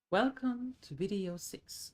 Welcome to video 6.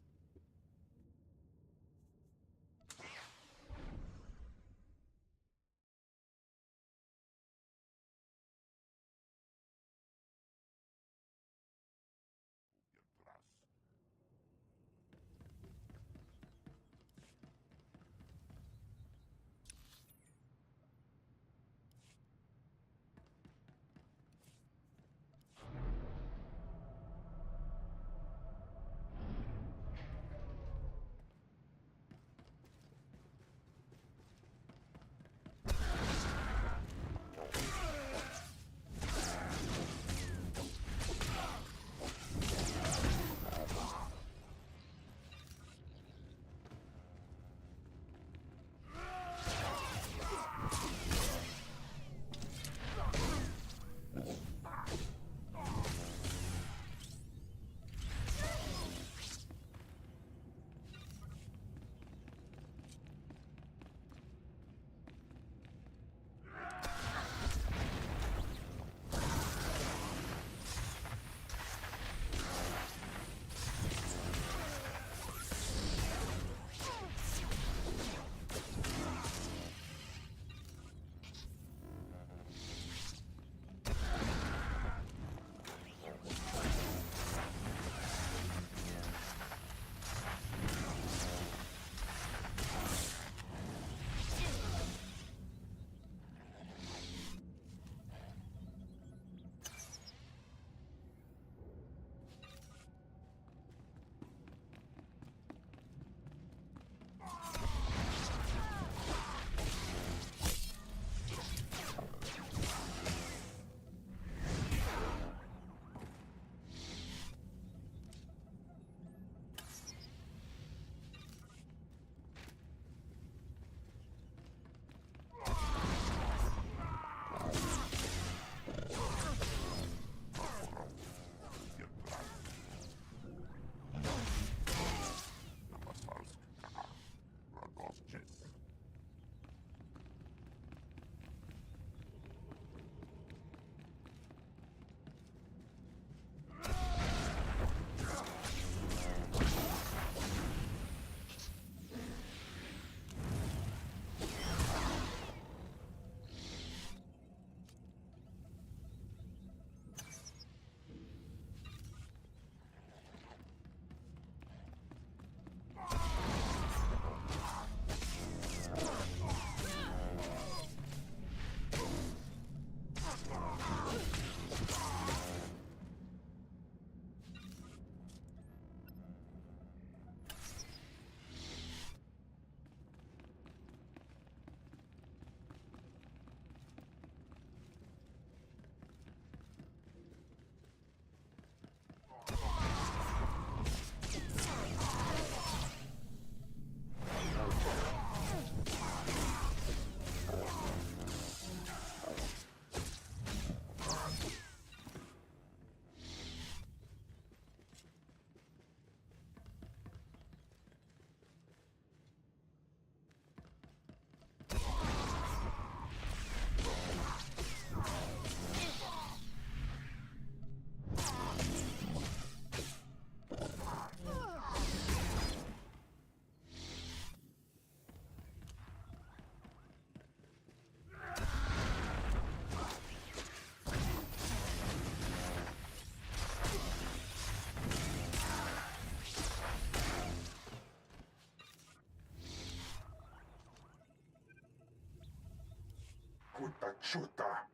Kutachuta,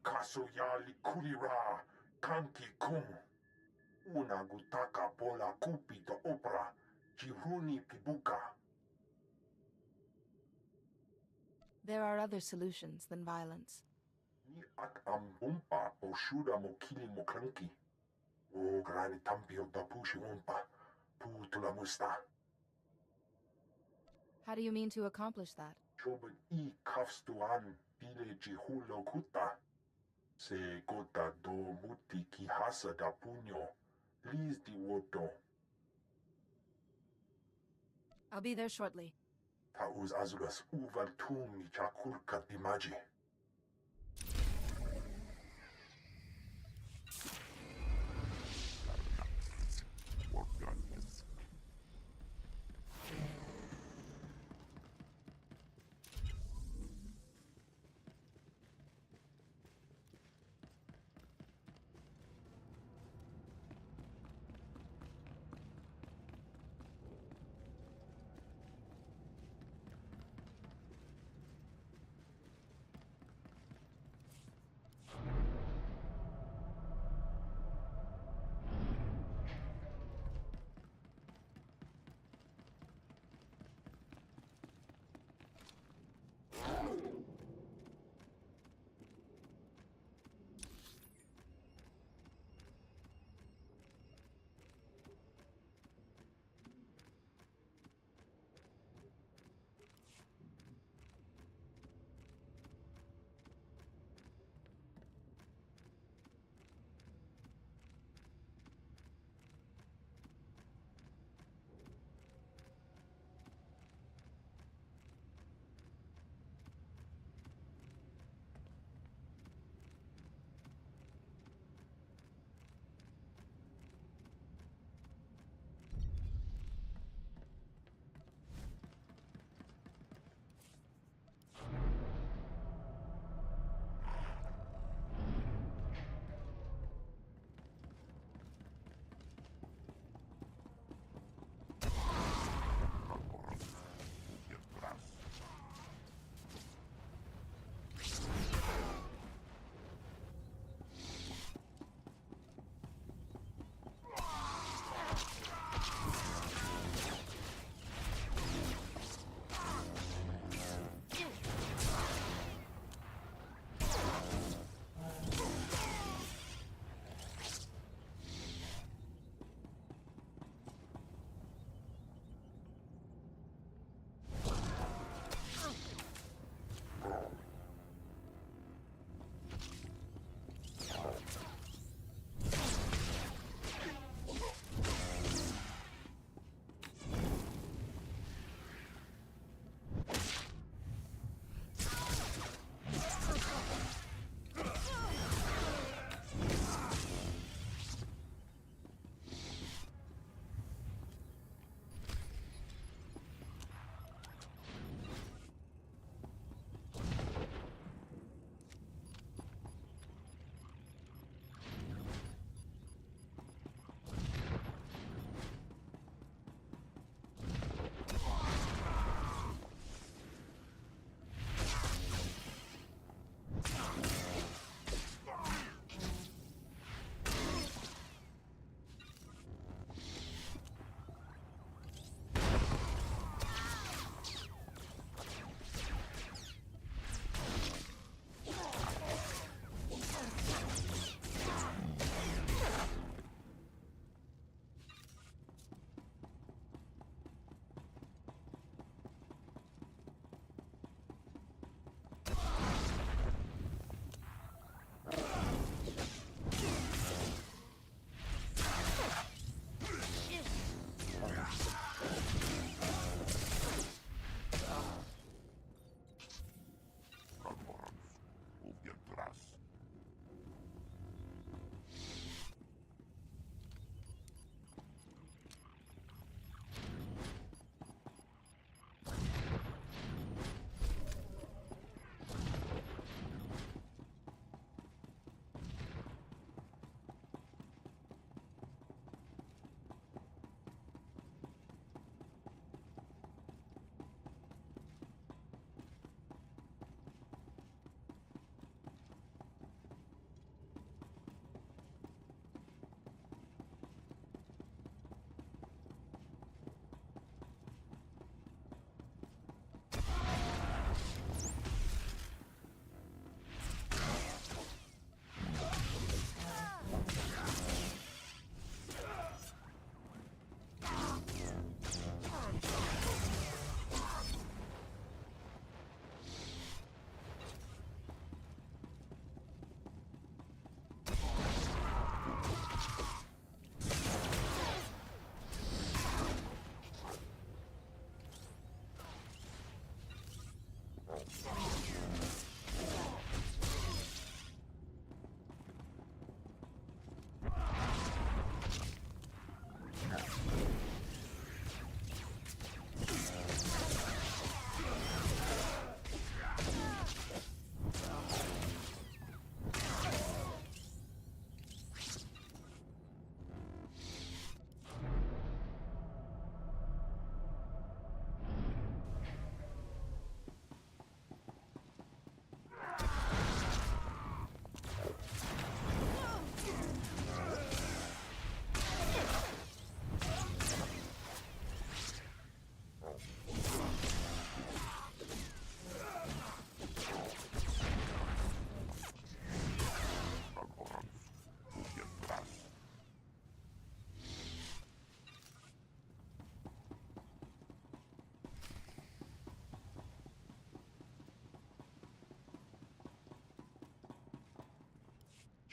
Kasuyali Kulira, Kanki Kun, Una Gutaka Pola Kupito Opera, Jiruni Pibuka. There are other solutions than violence. Ni ak ambumpa Oshura Mokili Mokranki. O Grani Tampio Tapushi Umpa, Putula Musta. How do you mean to accomplish that? Jobben I kafstuan pile jihulo kuta. Se gota do muti ki hasa da puño. Liz di woto. I'll be there shortly. Tauz azugas uval tumi chakulka dimaji.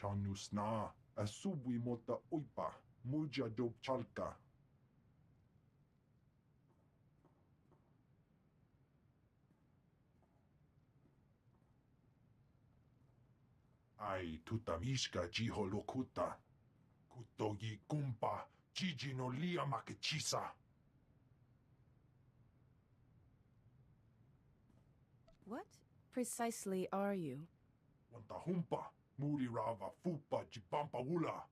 Chanus na, asubwi mota uipa, muja do chalka. Ai tutamishka jiholokuta. Kutogi kumpa, jiji no lia makechisa. What precisely are you? Wantahumpa, murirava fupa jipampa wula.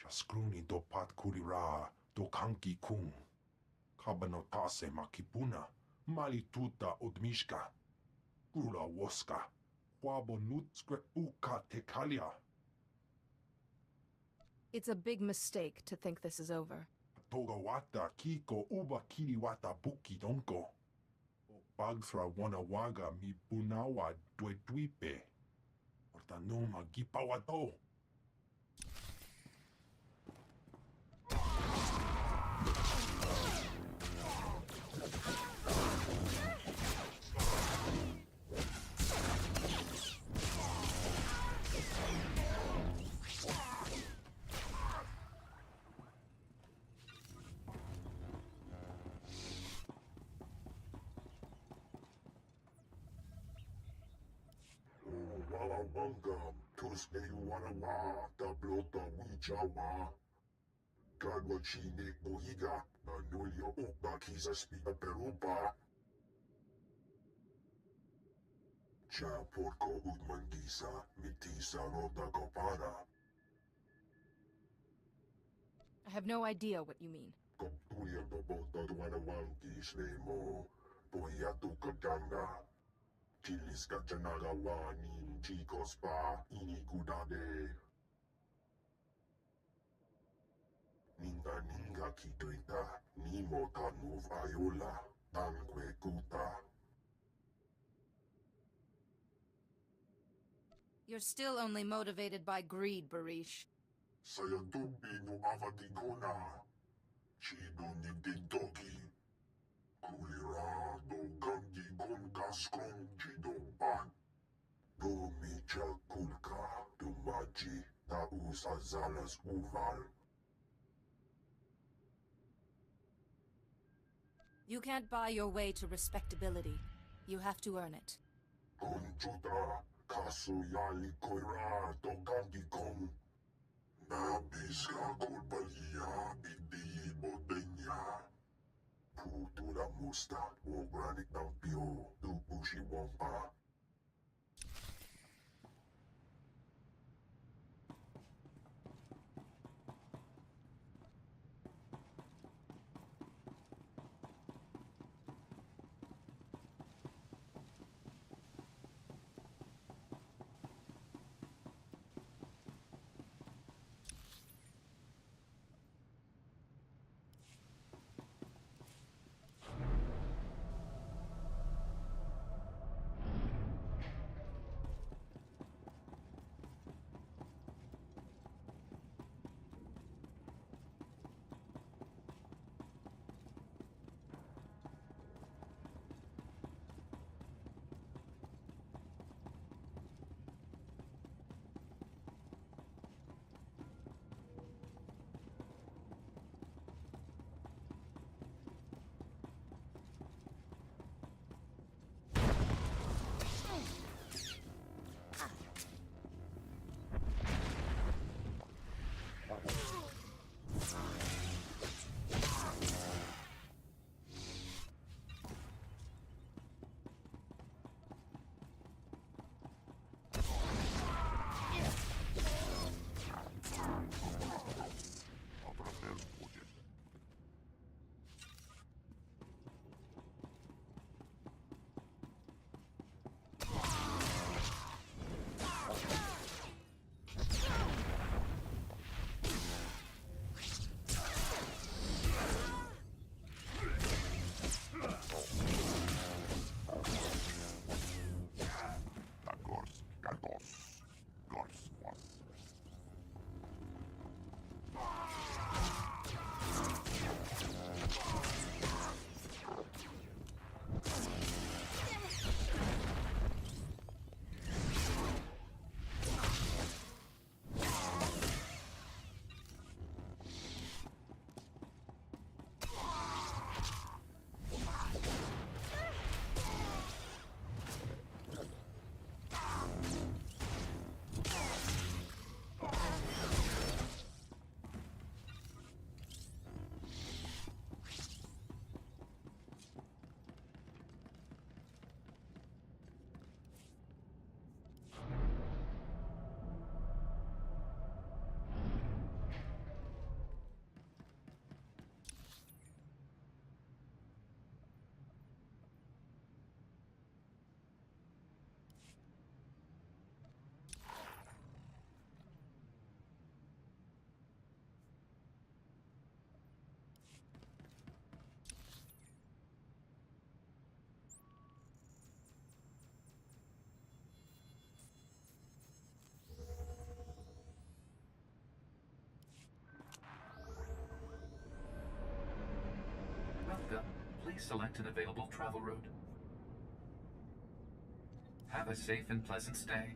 Jaskruni do pat kurira, do kanki kung. Kabanotase makipuna, malituta odmishka. Gula woska, wabo nutskwe uka tekalia. It's a big mistake to think this is over. Togawata kiko uba kiriwata buki donko. Bagthra wanawaga mi bunawa dwedwipe. Ortanoma gipawato. Wawangam, Tuesday wanawa, tablota wijawa. Kadwa chine buhiga, nanulio upa kisa spina perupa. Cha porco udmangisa, mitisa rota kopara. I have no idea what you mean. Koptuya babota wanawangi snemo, poyatu kadanga. Chilis kachanagawani, chicos pa, inikudade. Ninga kituita, nimo tanuv ayola, tanque kuta. You're still only motivated by greed, Barish. Sayantumbi no avatigona, chido nintintoki. Kulira do gangi gon gaskong chido pan. Bumicha kulka, dumaji, taus azalas uval. You can't buy your way to respectability. You have to earn it. Conchutra, kaso yali koira, do gangi kong. Nabiska kulbalia, bidi bodenya. Putura musta, o granit ng pio, tupushi wampa. Please select an available travel route. Have a safe and pleasant stay.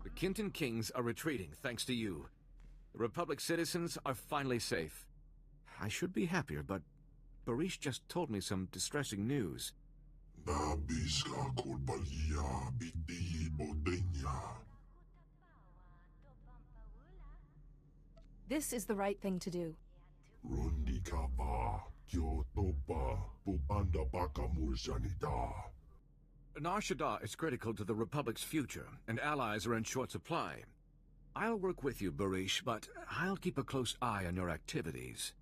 The Kintan Kings are retreating, thanks to you. The Republic citizens are finally safe. I should be happier, but Barish just told me some distressing news. This is the right thing to do. Nar Shaddaa is critical to the Republic's future, and allies are in short supply. I'll work with you, Barish, but I'll keep a close eye on your activities.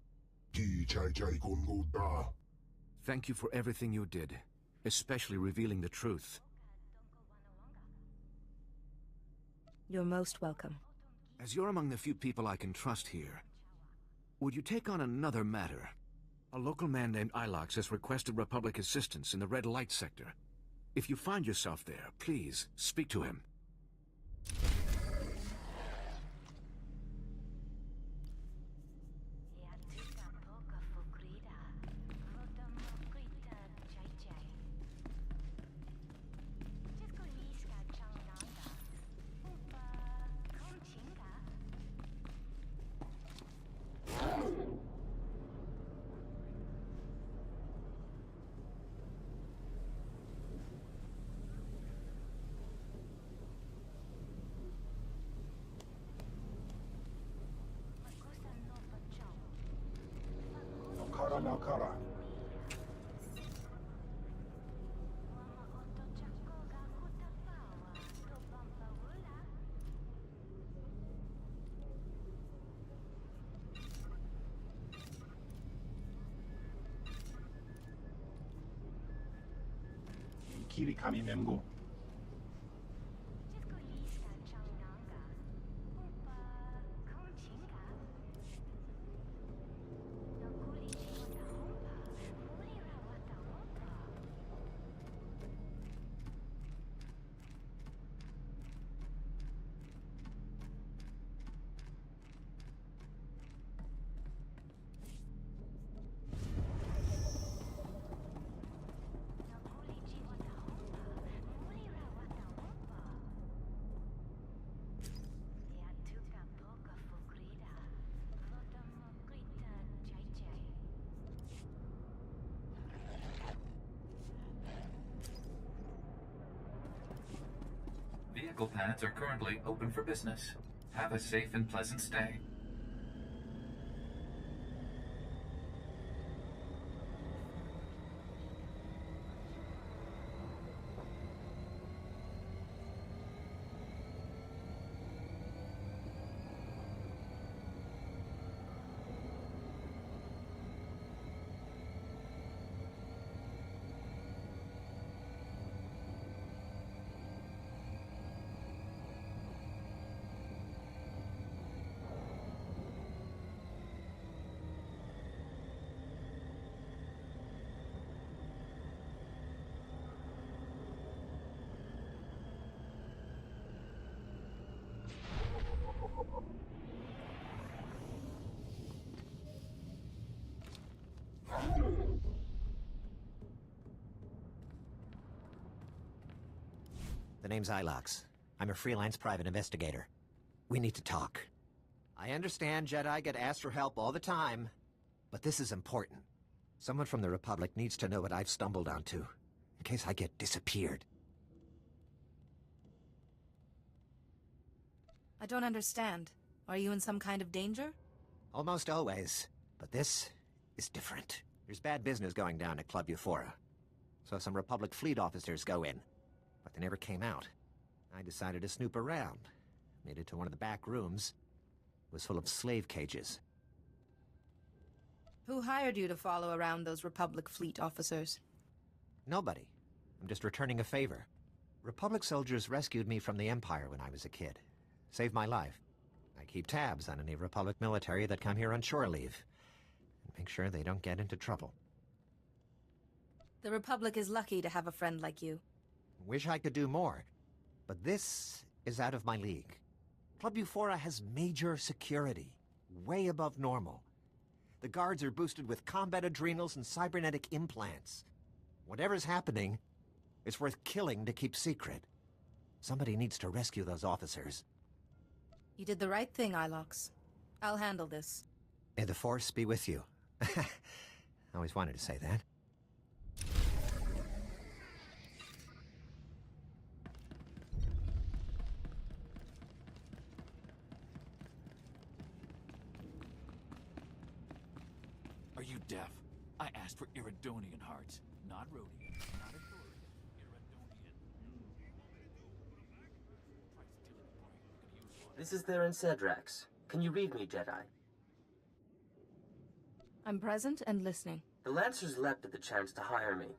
Thank you for everything you did, especially revealing the truth. You're most welcome. As you're among the few people I can trust here, would you take on another matter? A local man named Ilox has requested Republic assistance in the Red Light sector. If you find yourself there, please speak to him. Nakara. Kirikami Memgo. Vehicle pads are currently open for business. Have a safe and pleasant stay. The name's Ilox. I'm a freelance private investigator. We need to talk. I understand Jedi get asked for help all the time, but this is important. Someone from the Republic needs to know what I've stumbled onto, in case I get disappeared. I don't understand. Are you in some kind of danger? Almost always, but this is different. There's bad business going down at Club Euphora. So some Republic fleet officers go in, but they never came out. I decided to snoop around. Made it to one of the back rooms. It was full of slave cages. Who hired you to follow around those Republic fleet officers? Nobody. I'm just returning a favor. Republic soldiers rescued me from the Empire when I was a kid. Saved my life. I keep tabs on any Republic military that come here on shore leave. And make sure they don't get into trouble. The Republic is lucky to have a friend like you. Wish I could do more. But this is out of my league. Club Euphora has major security. Way above normal. The guards are boosted with combat adrenals and cybernetic implants. Whatever's happening, it's worth killing to keep secret. Somebody needs to rescue those officers. You did the right thing, Ilox. I'll handle this. May the Force be with you. I always wanted to say that. Are you deaf? I asked for Iridonian hearts, not Rhodian, not Ithorian. Iridonian. This is Theron Cedrax. Can you read me, Jedi? I'm present and listening. The Lancers leapt at the chance to hire me.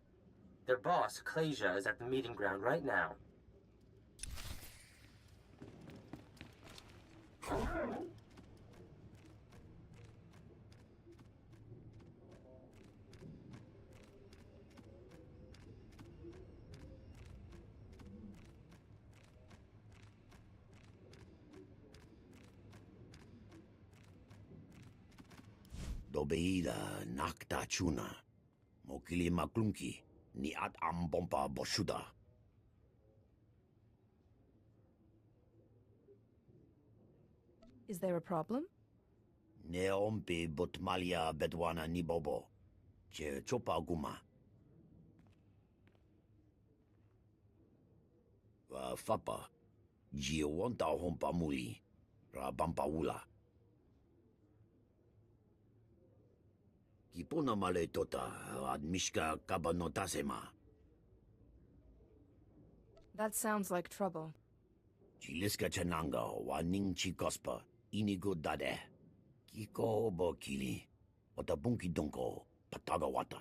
Their boss, Clasia, is at the meeting ground right now. Dobeida nakta chuna. Mokili maklunki. Ni at ambompa boshuda. Is there a problem? Neompe botmalia bedwana nibobo. Che chopa guma. Va fapa. Giowonta hompa muli. Ra bampaula. Kipona male tota ad mishka kabanotasema. That sounds like trouble. Chiliska chananga waning chikospa inigo dade. Kiko bokili. Otabunki donko patagawata.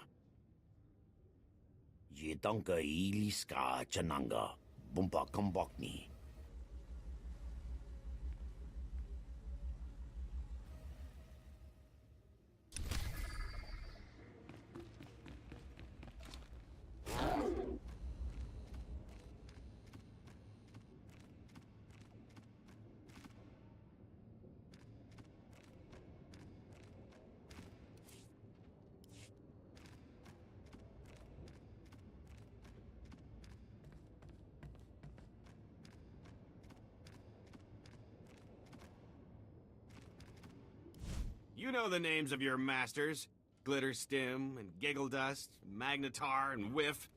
Jetanka iliska chananga bumpa kambokni. You know the names of your masters. Glitterstim and Giggledust, Magnetar and Whiff.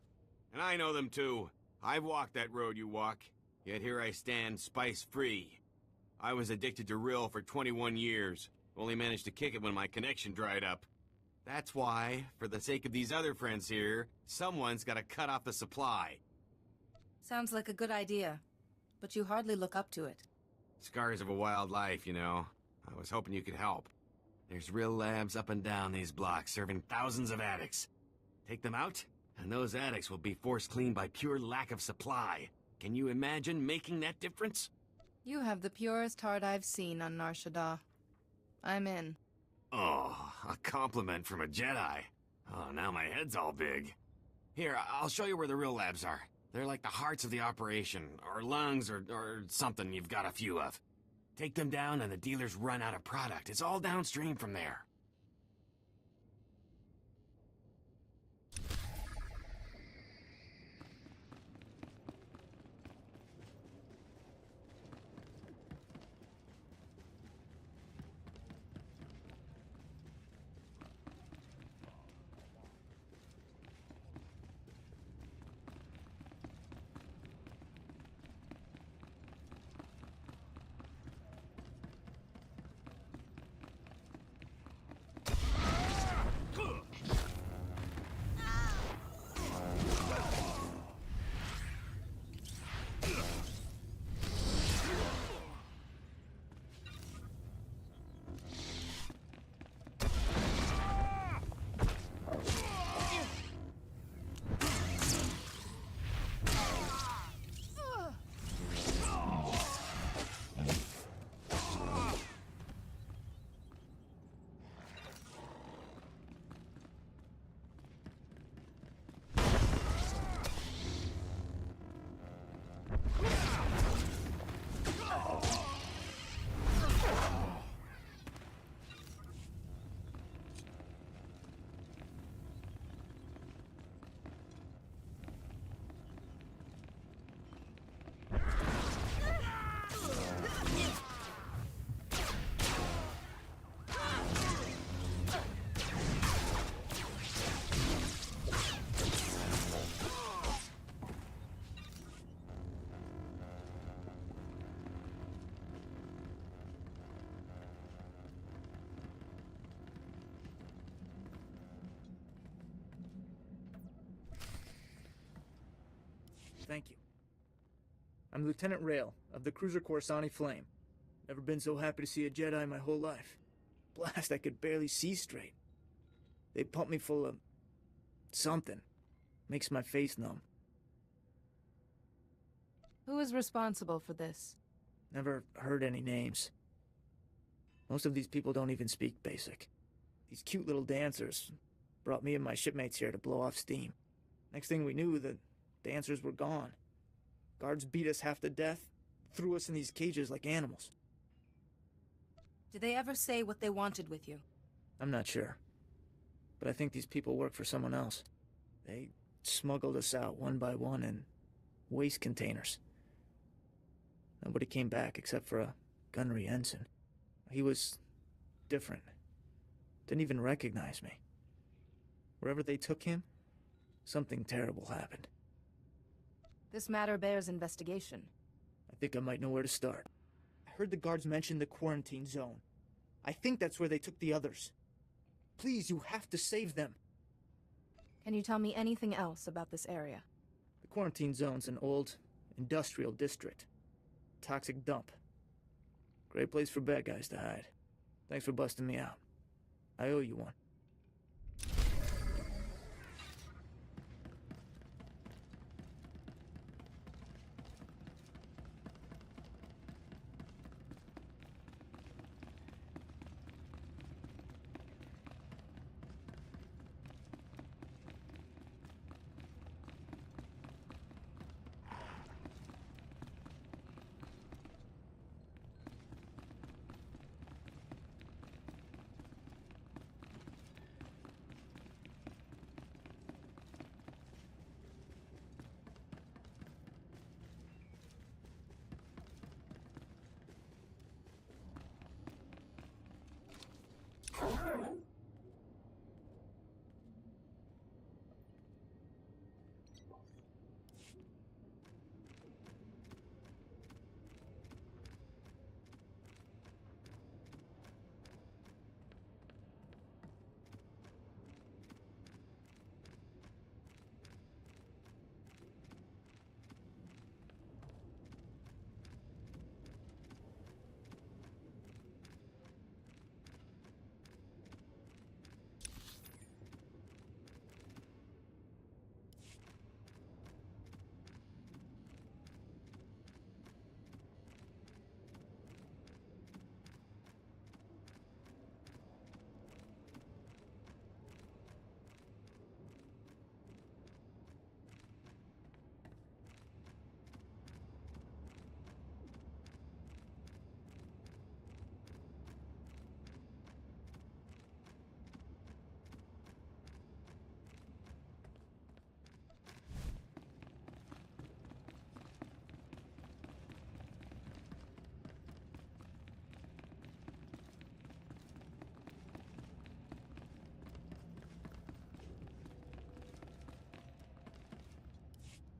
And I know them too. I've walked that road you walk. Yet here I stand, spice-free. I was addicted to Rill for 21 years. Only managed to kick it when my connection dried up. That's why, for the sake of these other friends here, someone's gotta cut off the supply. Sounds like a good idea, but you hardly look up to it. Scars of a wild life, you know. I was hoping you could help. There's Rill labs up and down these blocks serving thousands of addicts. Take them out, and those addicts will be forced clean by pure lack of supply. Can you imagine making that difference? You have the purest heart I've seen on Nar Shaddaa. I'm in. Oh, a compliment from a Jedi. Oh, now my head's all big. Here, I'll show you where the Rill labs are. They're like the hearts of the operation, or lungs, or something you've got a few of. Take them down and the dealers run out of product. It's all downstream from there. thank you. I'm Lieutenant Rail, of the cruiser Coruscant Flame. Never been so happy to see a Jedi in my whole life. Blast, I could barely see straight. They pumped me full of... something. Makes my face numb. Who is responsible for this? Never heard any names. Most of these people don't even speak basic. These cute little dancers brought me and my shipmates here to blow off steam. Next thing we knew, the dancers were gone. Guards beat us half to death, threw us in these cages like animals. Did they ever say what they wanted with you? I'm not sure. But I think these people work for someone else. They smuggled us out one by one in waste containers. Nobody came back except for a gunnery ensign. He was different. Didn't even recognize me. Wherever they took him, something terrible happened. This matter bears investigation. I think I might know where to start. I heard the guards mention the quarantine zone. I think that's where they took the others. Please, you have to save them. Can you tell me anything else about this area? The quarantine zone's an old industrial district. Toxic dump. Great place for bad guys to hide. Thanks for busting me out. I owe you one.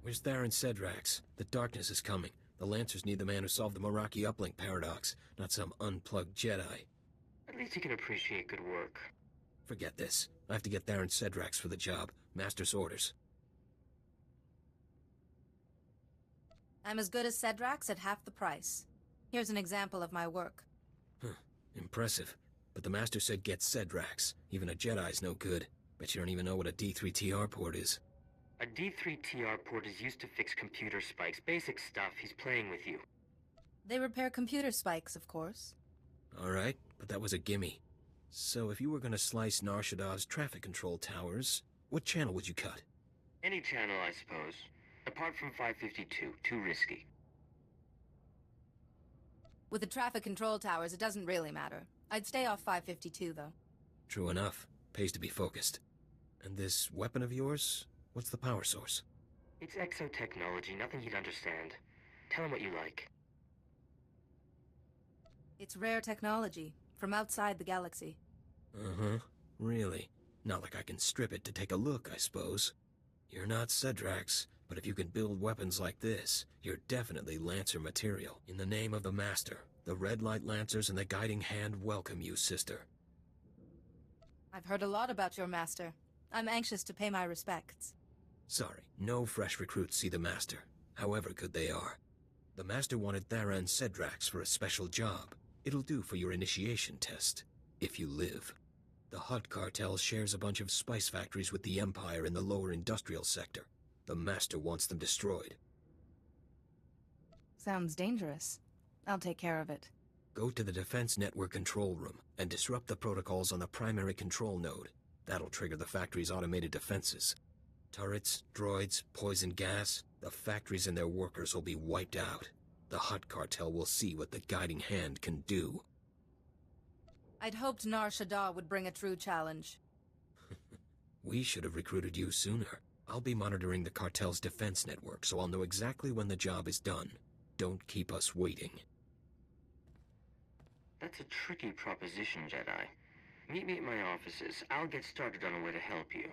Where's Theron Cedrax? The darkness is coming. The Lancers need the man who solved the Meraki uplink paradox, not some unplugged Jedi. At least he can appreciate good work. Forget this. I have to get Theron Cedrax for the job. Master's orders. I'm as good as Cedrax at half the price. Here's an example of my work. Huh. Impressive. But the Master said get Cedrax. Even a Jedi's no good. Bet you don't even know what a D3TR port is. A D3TR port is used to fix computer spikes. Basic stuff. He's playing with you. They repair computer spikes, of course. Alright, but that was a gimme. So if you were gonna slice Nar Shaddaa's traffic control towers, what channel would you cut? Any channel, I suppose. Apart from 552. Too risky. With the traffic control towers, it doesn't really matter. I'd stay off 552, though. True enough. Pays to be focused. And this weapon of yours? What's the power source? It's exotechnology, nothing he'd understand. Tell him what you like. It's rare technology, from outside the galaxy. Uh-huh. Really? Not like I can strip it to take a look, I suppose. You're not Cedrax, but if you can build weapons like this, you're definitely Lancer material. In the name of the Master, the Red Light Lancers and the Guiding Hand welcome you, sister. I've heard a lot about your master. I'm anxious to pay my respects. Sorry, no fresh recruits see the Master. however good they are. The Master wanted Thera and Cedrax for a special job. It'll do for your initiation test, if you live. The Hutt cartel shares a bunch of spice factories with the Empire in the lower industrial sector. The Master wants them destroyed. Sounds dangerous. I'll take care of it. Go to the Defense Network control room and disrupt the protocols on the primary control node. That'll trigger the factory's automated defenses. Turrets, droids, poison gas, the factories and their workers will be wiped out. The Hutt cartel will see what the Guiding Hand can do. I'd hoped Nar Shaddaa would bring a true challenge. We should have recruited you sooner. I'll be monitoring the cartel's defense network, so I'll know exactly when the job is done. Don't keep us waiting. That's a tricky proposition, Jedi. Meet me at my offices. I'll get started on a way to help you.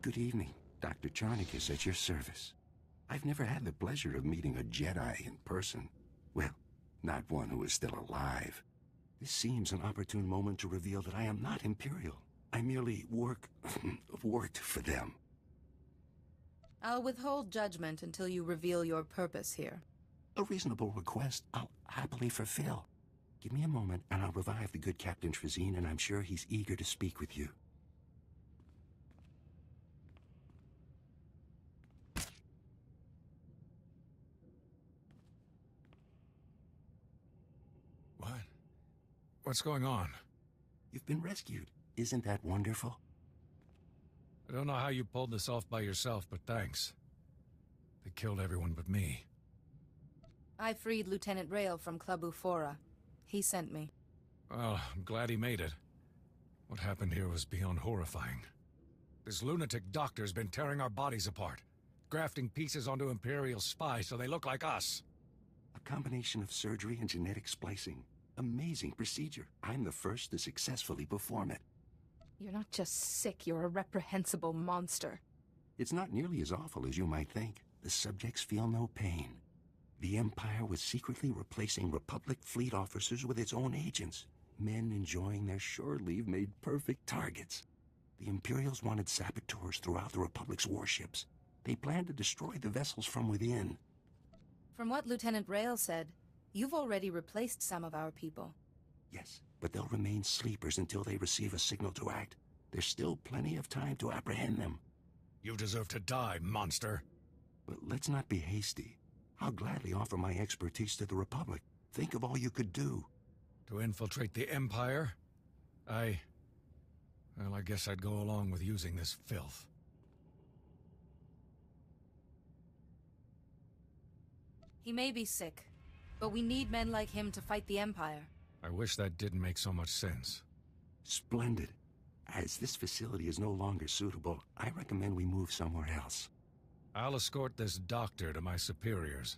Good evening. Dr. Charnicus at your service. I've never had the pleasure of meeting a Jedi in person. Well, not one who is still alive. This seems an opportune moment to reveal that I am not Imperial. I merely worked for them. I'll withhold judgment until you reveal your purpose here. A reasonable request I'll happily fulfill. Give me a moment and I'll revive the good Captain Trazine, and I'm sure he's eager to speak with you. What? What's going on? You've been rescued. Isn't that wonderful? I don't know how you pulled this off by yourself, but thanks. They killed everyone but me. I freed Lieutenant Rail from Club Ufora. He sent me. Well, I'm glad he made it. What happened here was beyond horrifying. This lunatic doctor's been tearing our bodies apart, grafting pieces onto Imperial spies so they look like us. A combination of surgery and genetic splicing. Amazing procedure. I'm the first to successfully perform it. You're not just sick, you're a reprehensible monster. It's not nearly as awful as you might think. The subjects feel no pain. The Empire was secretly replacing Republic fleet officers with its own agents. Men enjoying their shore leave made perfect targets. The Imperials wanted saboteurs throughout the Republic's warships. They planned to destroy the vessels from within. From what Lieutenant Rail said, you've already replaced some of our people. Yes, but they'll remain sleepers until they receive a signal to act. There's still plenty of time to apprehend them. You deserve to die, monster. But let's not be hasty. I'll gladly offer my expertise to the Republic. Think of all you could do. To infiltrate the Empire? Well, I guess I'd go along with using this filth. He may be sick, but we need men like him to fight the Empire. I wish that didn't make so much sense. Splendid. As this facility is no longer suitable, I recommend we move somewhere else. I'll escort this doctor to my superiors,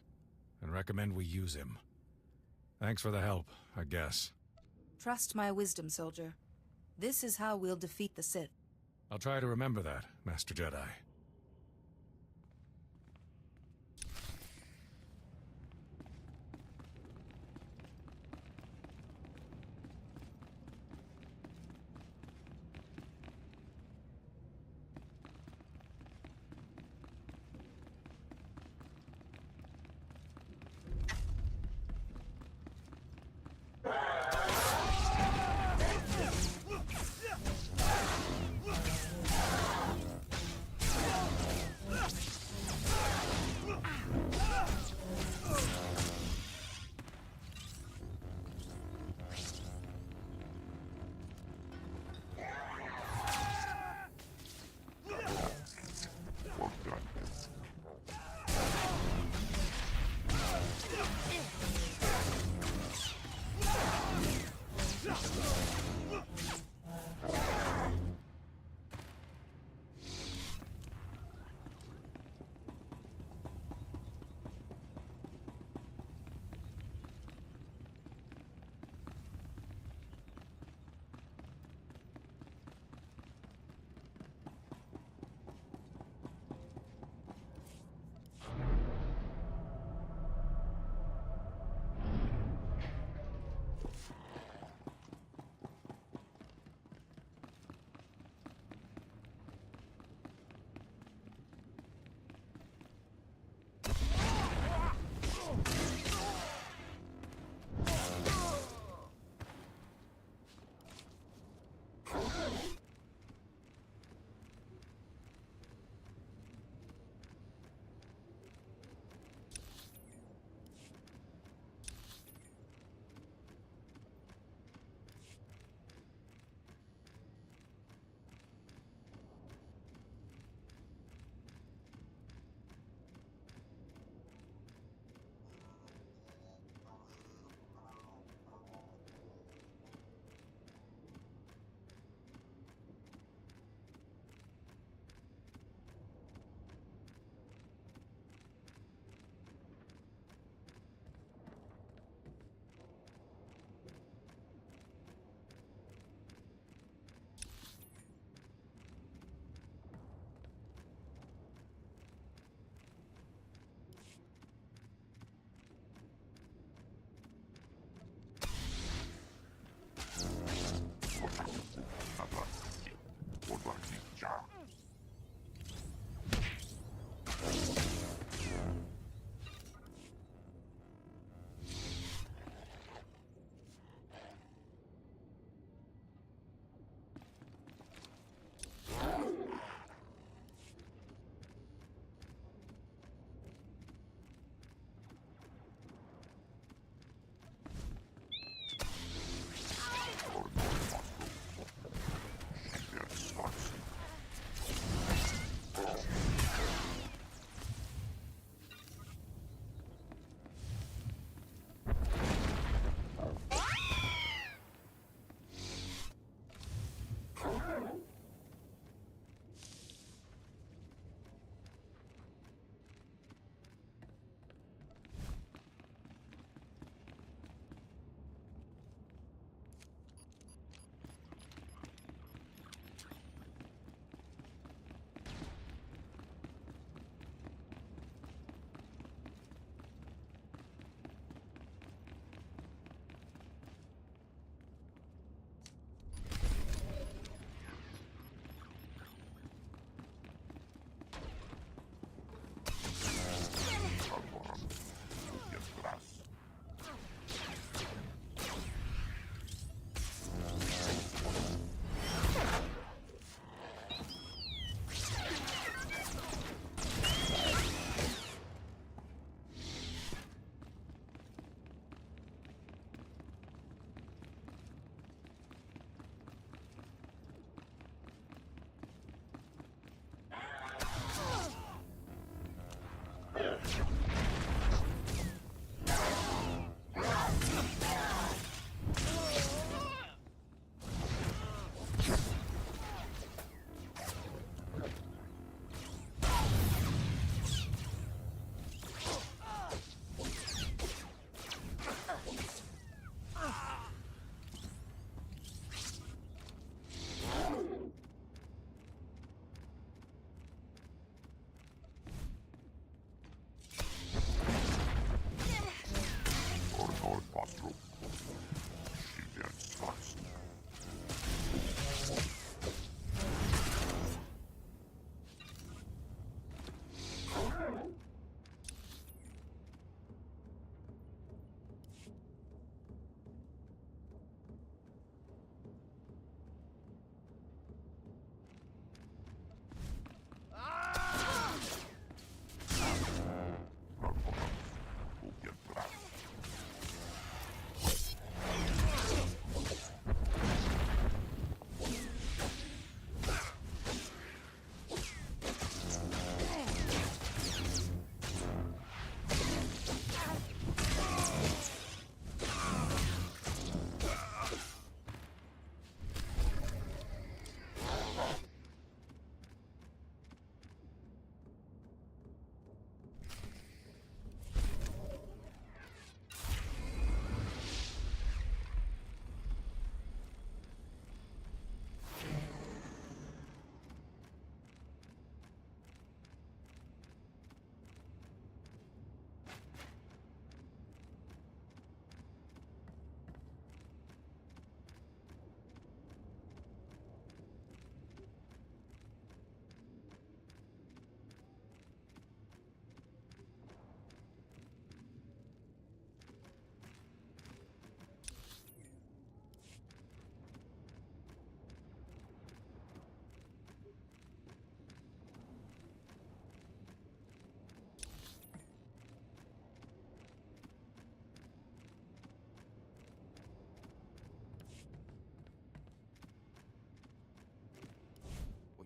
and recommend we use him. Thanks for the help, I guess. Trust my wisdom, soldier. This is how we'll defeat the Sith. I'll try to remember that, Master Jedi.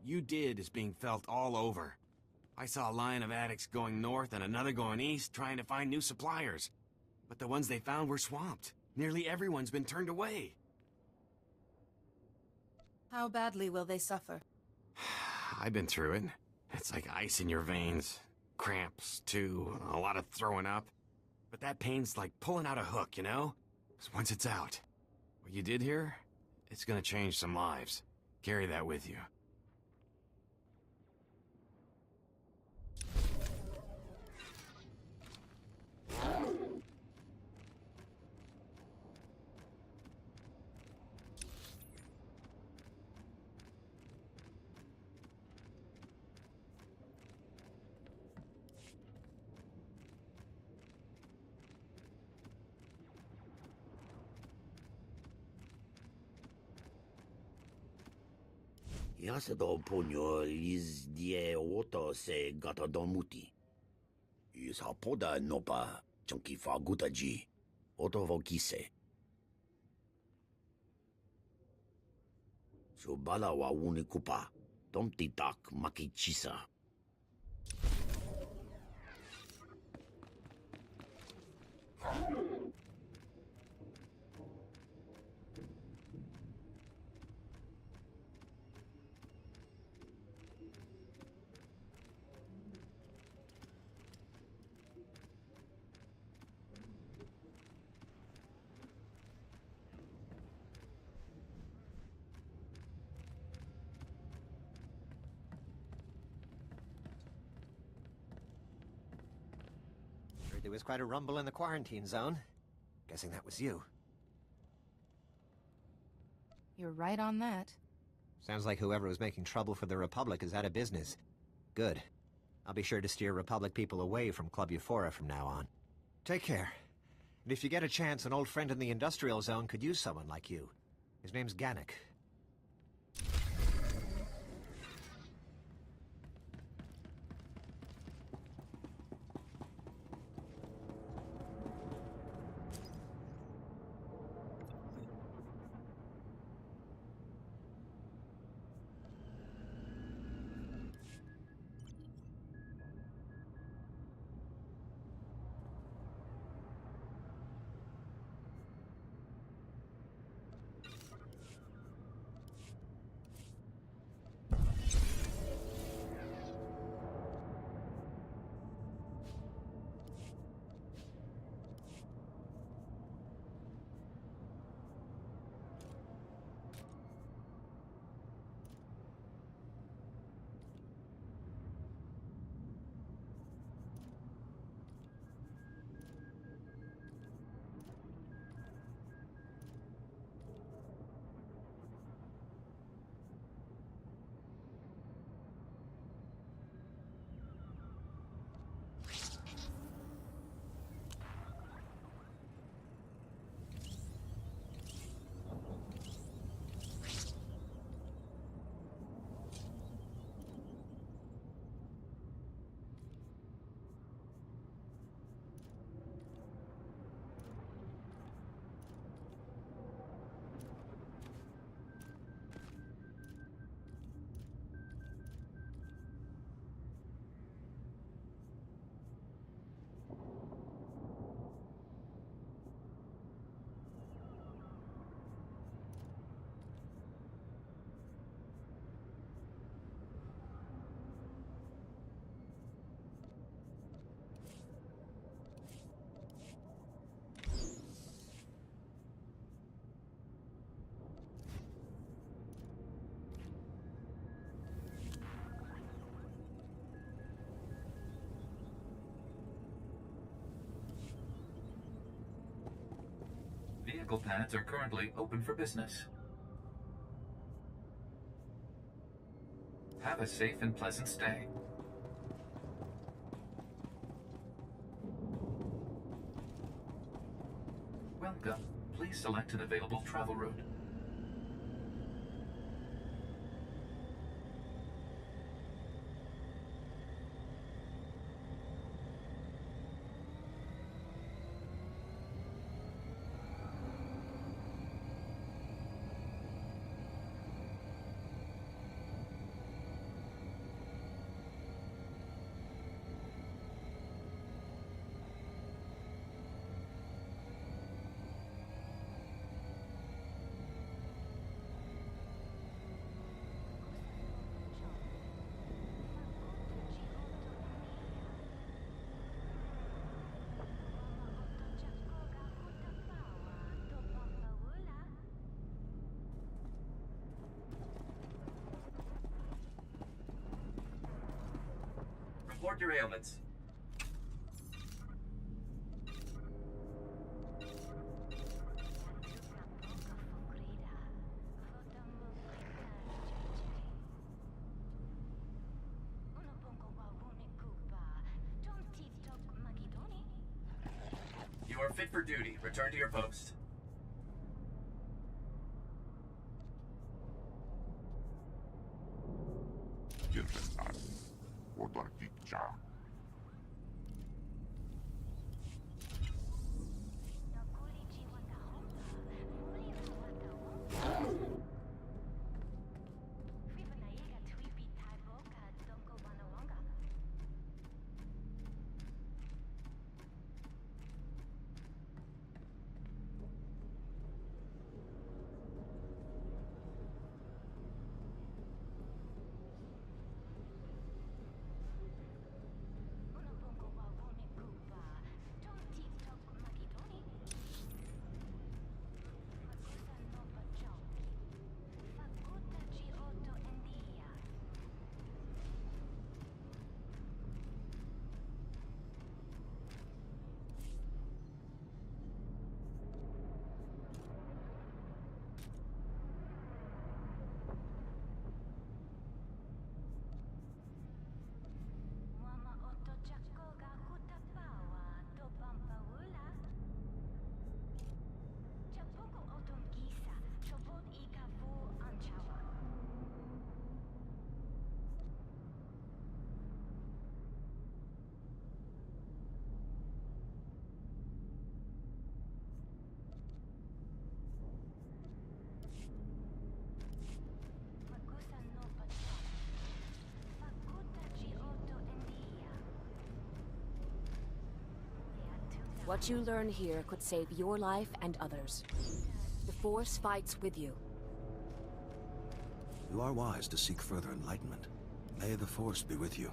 you did is being felt all over. I saw a line of addicts going north and another going east trying to find new suppliers. But the ones they found were swamped. Nearly everyone's been turned away. How badly will they suffer? I've been through it. It's like ice in your veins. Cramps, too. A lot of throwing up. But that pain's like pulling out a hook, you know? 'Cause once it's out, what you did here, it's gonna change some lives. Carry that with you. Yasedo ponyo is die oto se gata domuti. Is hapoda nopa chunki faguta ji. Oto vokise. Subala wa unikupa. Tomti tak makichisa. There was quite a rumble in the quarantine zone. Guessing that was you. You're right on that. Sounds like whoever was making trouble for the Republic is out of business. Good. I'll be sure to steer Republic people away from Club Euphora from now on. Take care. And if you get a chance, an old friend in the industrial zone could use someone like you. His name's Gannick. Vehicle pads are currently open for business. Have a safe and pleasant stay. Welcome. Please select an available travel route. report your ailments. You are fit for duty. Return to your post. What you learn here could save your life and others. The Force fights with you. You are wise to seek further enlightenment. May the Force be with you.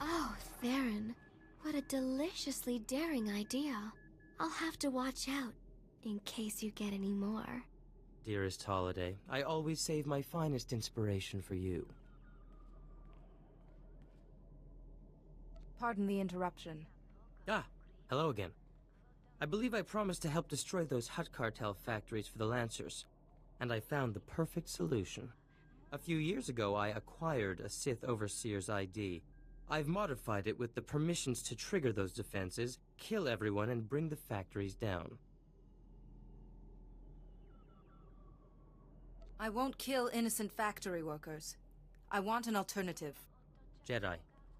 Oh, Theron. What a deliciously daring idea. I'll have to watch out, in case you get any more. Dearest Holiday, I always save my finest inspiration for you. Pardon the interruption. Ah, hello again. I believe I promised to help destroy those Hutt Cartel factories for the Lancers, and I found the perfect solution. A few years ago, I acquired a Sith Overseer's ID. I've modified it with the permissions to trigger those defenses, kill everyone, and bring the factories down. I won't kill innocent factory workers. I want an alternative. Jedi,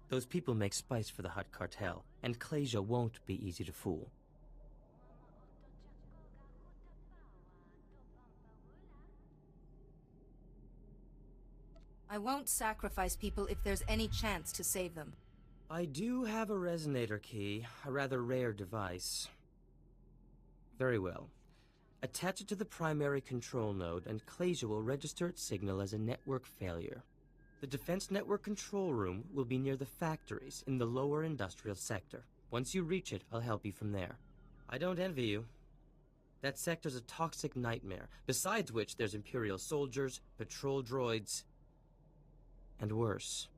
those people make spice for the Hutt Cartel, and Clasia won't be easy to fool. I won't sacrifice people if there's any chance to save them. I do have a resonator key, a rather rare device. Very well. Attach it to the primary control node, and Clasia will register its signal as a network failure. The Defense Network control room will be near the factories in the lower industrial sector. Once you reach it, I'll help you from there. I don't envy you. That sector's a toxic nightmare, besides which there's Imperial soldiers, patrol droids, and worse.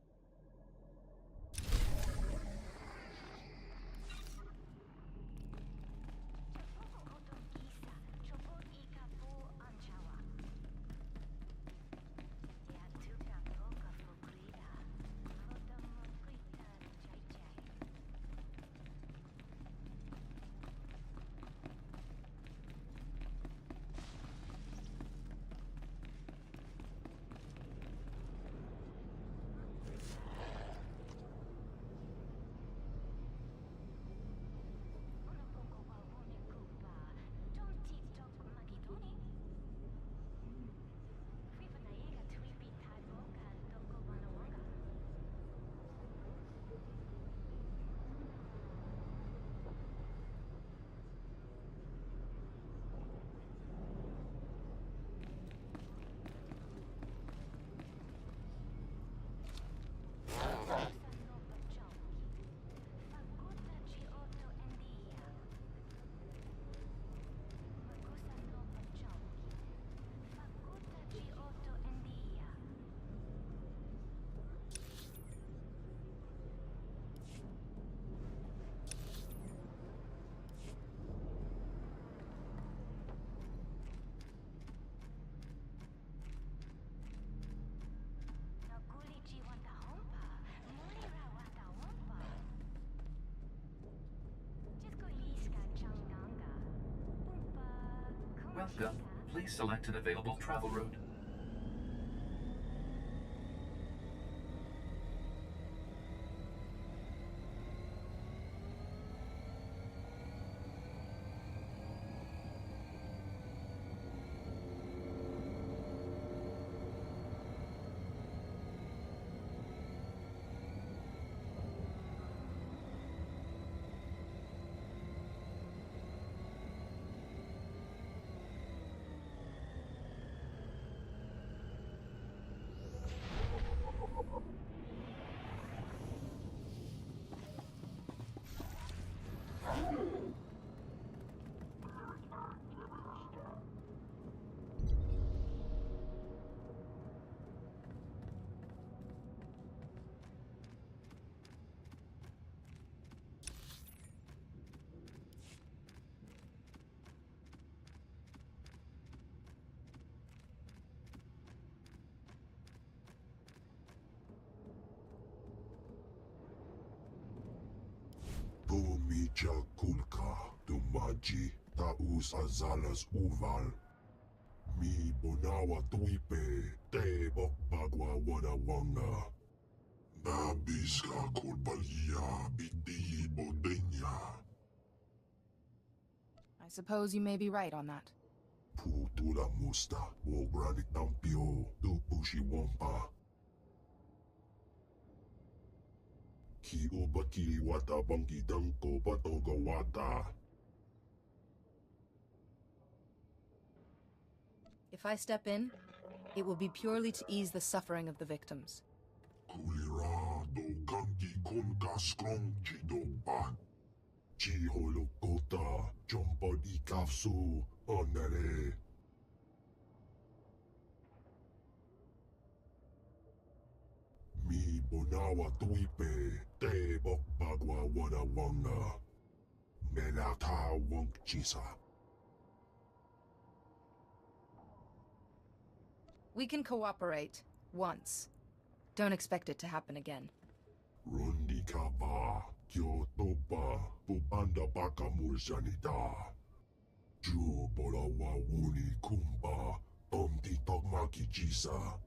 Welcome. Please select an available travel route. Mija kulka tumaji taus azalas uval. Mi bonawa tuipe te bokbagwa wadawanga. Babiska kulbalia biti bodenya. I suppose you may be right on that. Putula musta wogranik tampio tupushi wampa. Ki ubaki wata bangi danko patoga wata. If I step in, it will be purely to ease the suffering of the victims. Kulira do kanki kunka skrong chido ba. Chi holokota jompa di kafsu onere. Mi bonawa tuipe te bokbagwa wadawanga. Melata wonk chisa. We can cooperate. Once. Don't expect it to happen again. Rundi kaba, kyoto ba, bubanda baka mulsanita. Ju bolawa wuni kumba, omti tokmaki chisa.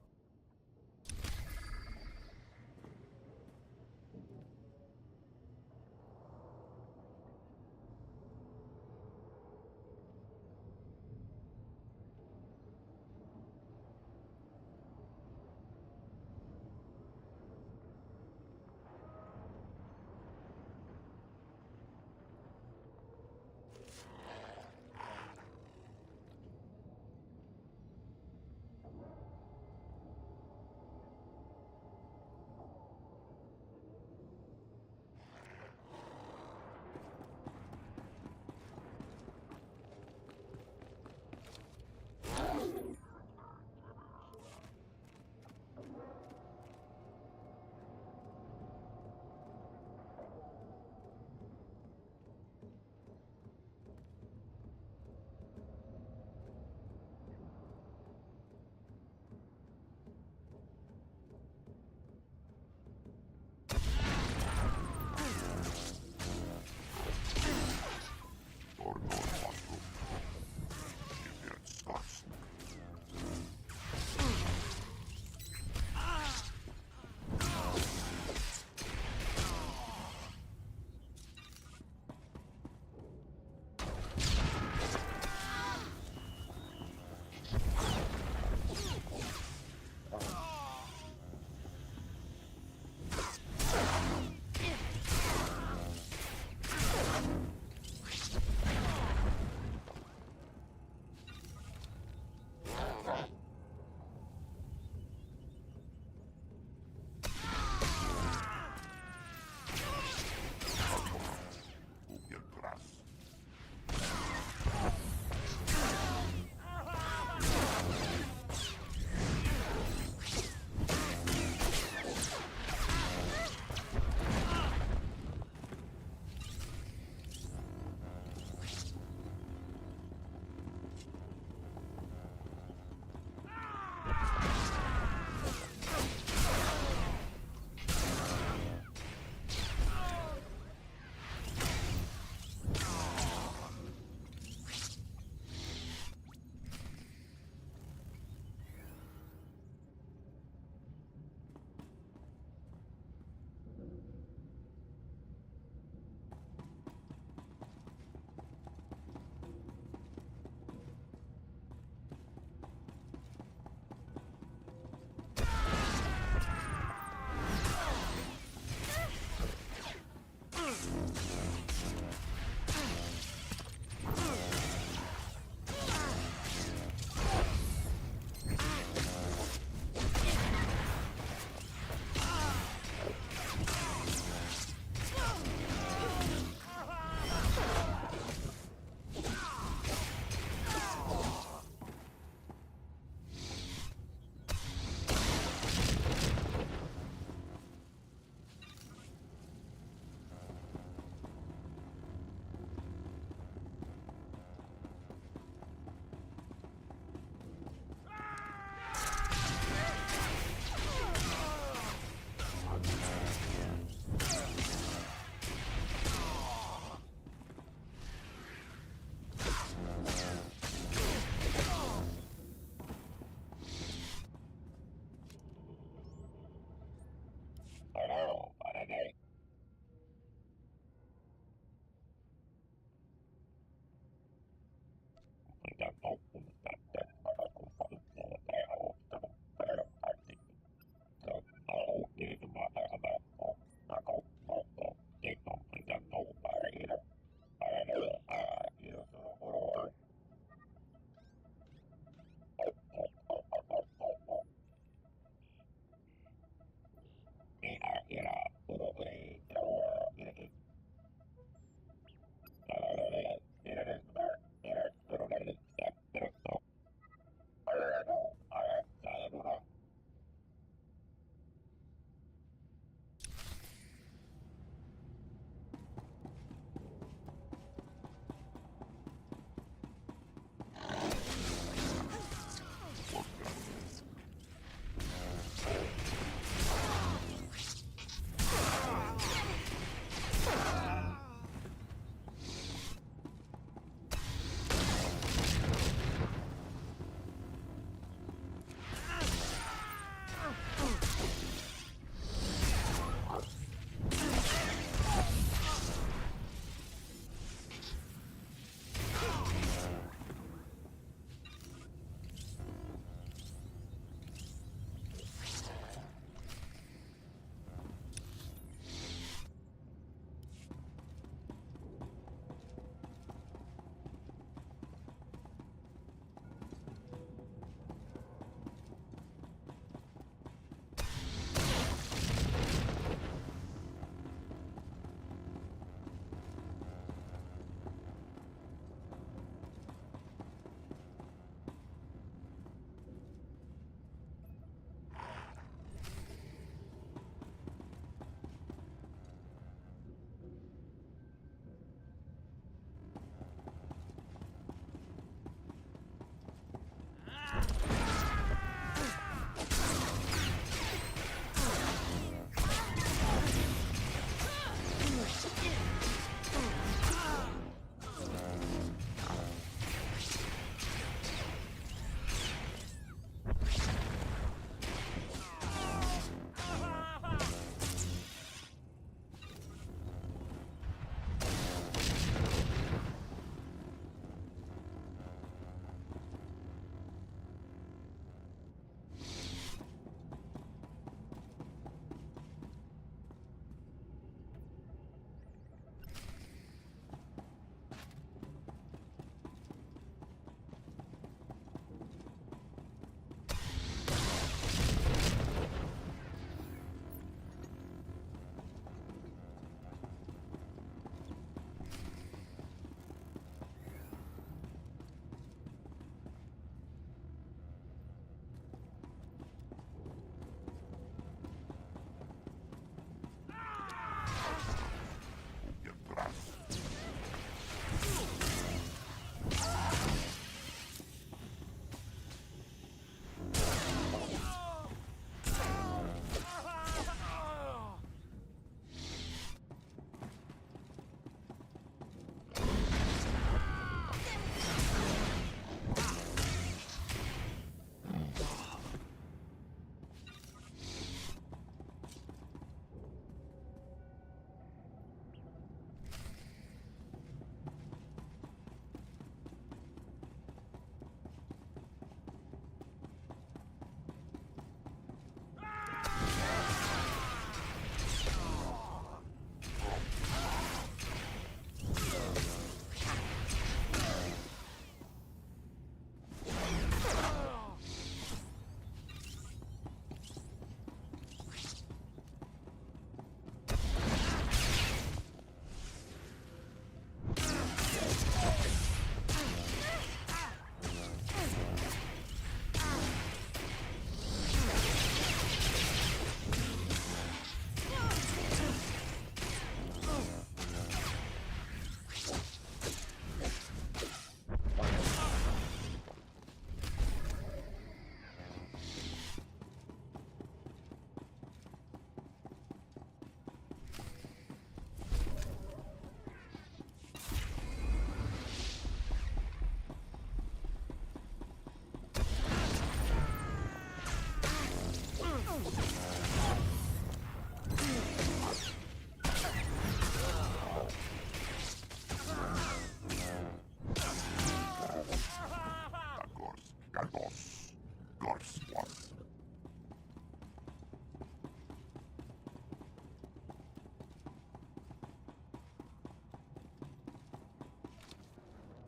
Yeah.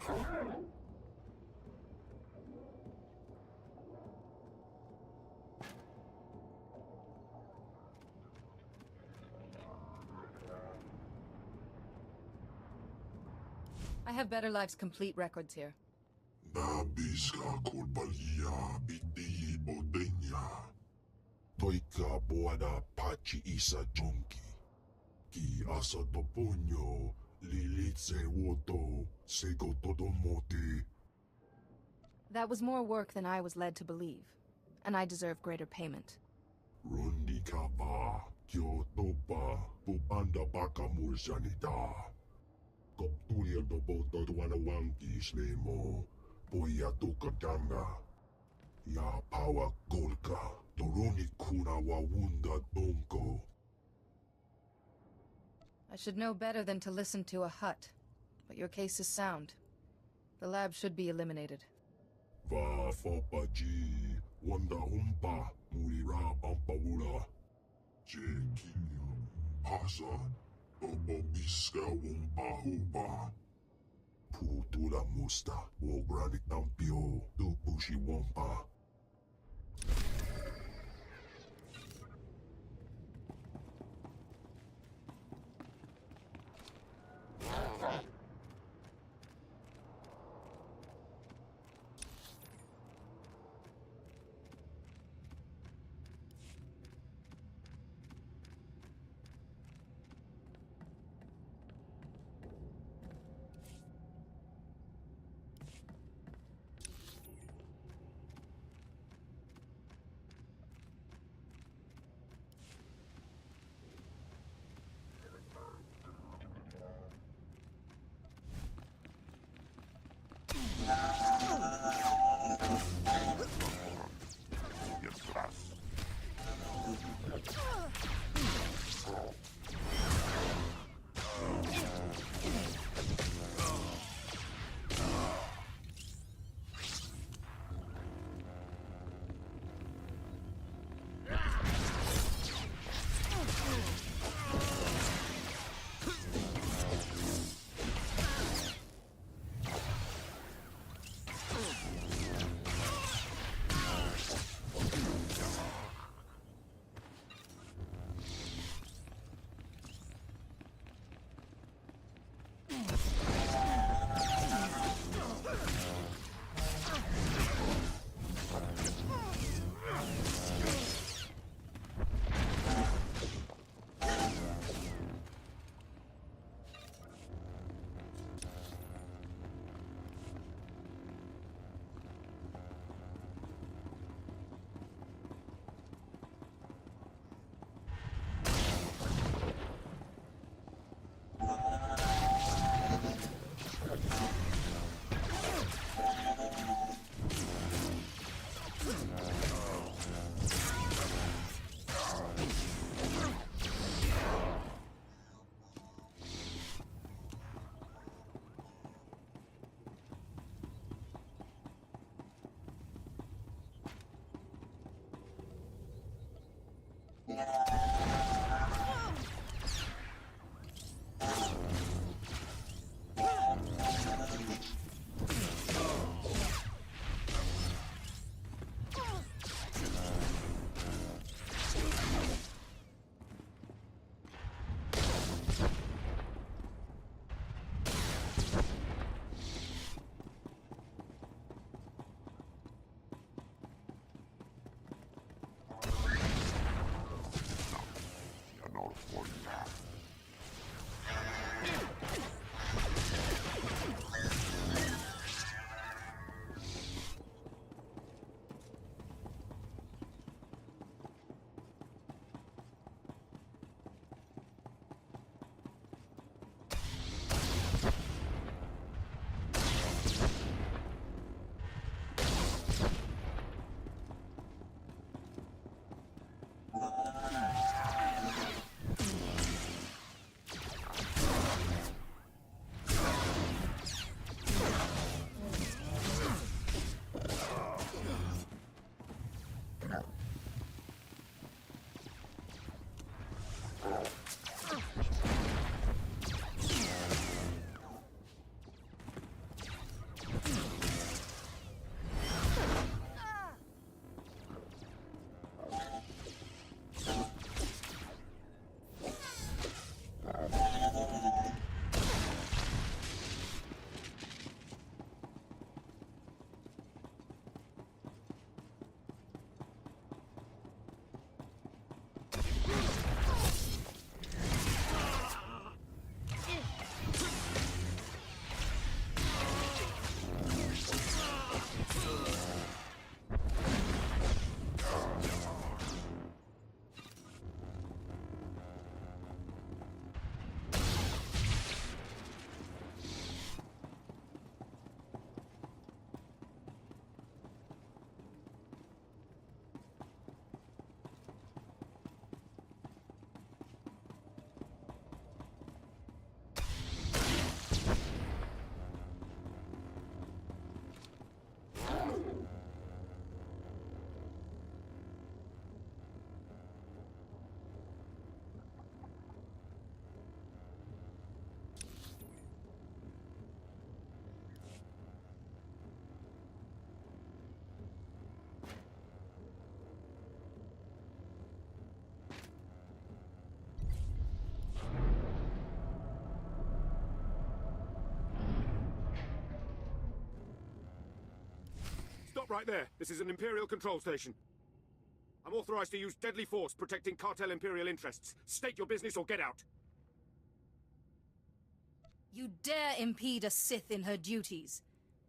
I have Better Life's complete records here. Nabiska kulbalia biti bodenya. Toika boada pachi isa junki. Ki asa toponyo lilitse woto sego todomote. That was more work than I was led to believe, and I deserve greater payment. Rundi kaba kyoto ba pupanda baka mursanita. Koptulia do boto tuana wanki slemo. Poia tukadanga. Ya pawa golka. Toroni kuna wawunda donko. I should know better than to listen to a hut, but your case is sound. The lab should be eliminated. Va fopa ji. Wanda humpa. Murira pampawula. Jeki. Hasa. Bobo biska wumpa hupa. Putula musta. Wobrani tampio. Tupushi wumpa. right there. This is an Imperial control station. I'm authorized to use deadly force protecting cartel Imperial interests. State your business or get out. You dare impede a Sith in her duties.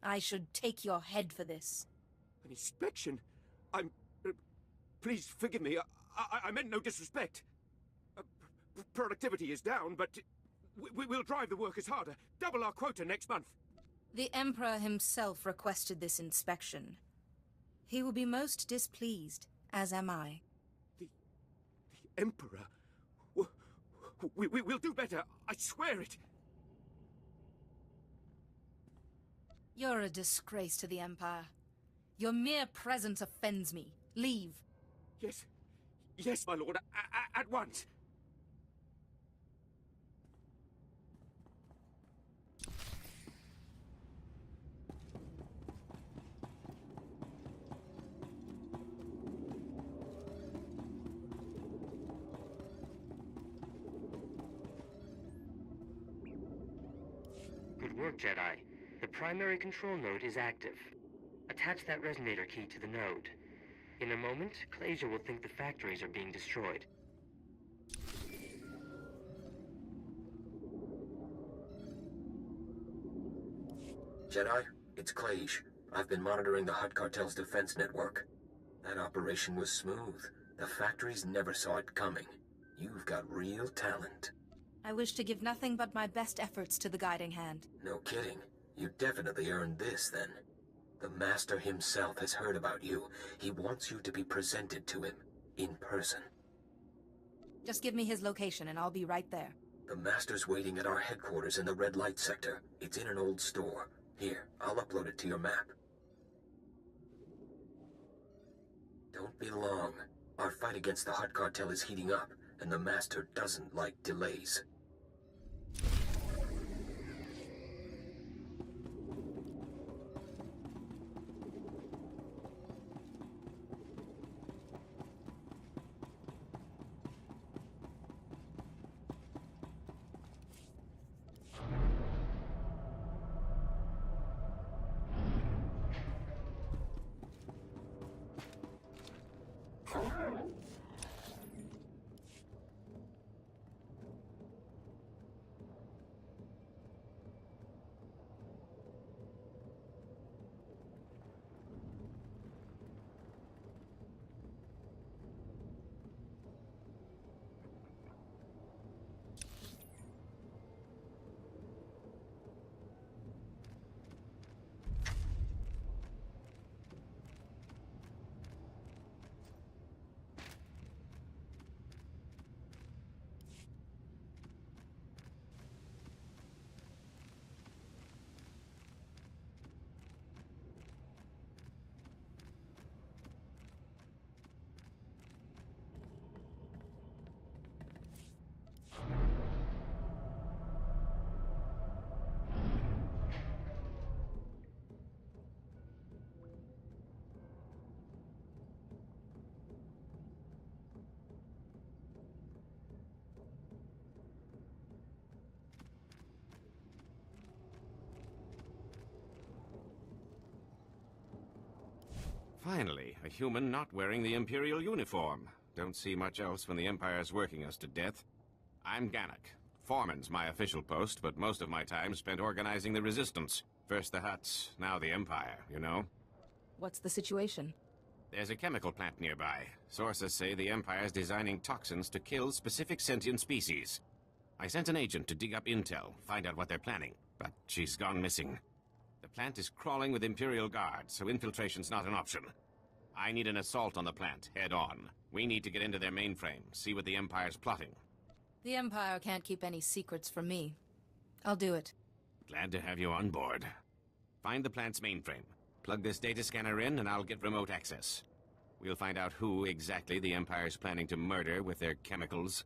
I should take your head for this. An inspection? I'm... please forgive me. I meant no disrespect. Productivity is down, but we'll drive the workers harder. Double our quota next month. The Emperor himself requested this inspection. He will be most displeased, as am I. The Emperor? We'll do better. I swear it. You're a disgrace to the Empire. Your mere presence offends me. Leave. Yes. Yes, my lord. At once. Good work, Jedi. The primary control node is active. Attach that resonator key to the node. In a moment, Clasia will think the factories are being destroyed. Jedi, it's Clage. I've been monitoring the Hutt Cartel's defense network. That operation was smooth. The factories never saw it coming. You've got real talent. I wish to give nothing but my best efforts to the Guiding Hand. No kidding. You definitely earned this, then. The Master himself has heard about you. He wants you to be presented to him, in person. Just give me his location and I'll be right there. The Master's waiting at our headquarters in the red light sector. It's in an old store. Here, I'll upload it to your map. Don't be long. Our fight against the Hutt Cartel is heating up, and the Master doesn't like delays. Finally, a human not wearing the Imperial uniform. Don't see much else when the Empire's working us to death. I'm Gannock. Foreman's my official post, but most of my time spent organizing the Resistance. First the Hutts, now the Empire, you know? What's the situation? There's a chemical plant nearby. Sources say the Empire's designing toxins to kill specific sentient species. I sent an agent to dig up intel, find out what they're planning, but she's gone missing. The plant is crawling with Imperial guards, so infiltration's not an option. I need an assault on the plant, head on. We need to get into their mainframe, see what the Empire's plotting. The Empire can't keep any secrets from me. I'll do it. Glad to have you on board. Find the plant's mainframe. Plug this data scanner in, and I'll get remote access. We'll find out who exactly the Empire's planning to murder with their chemicals.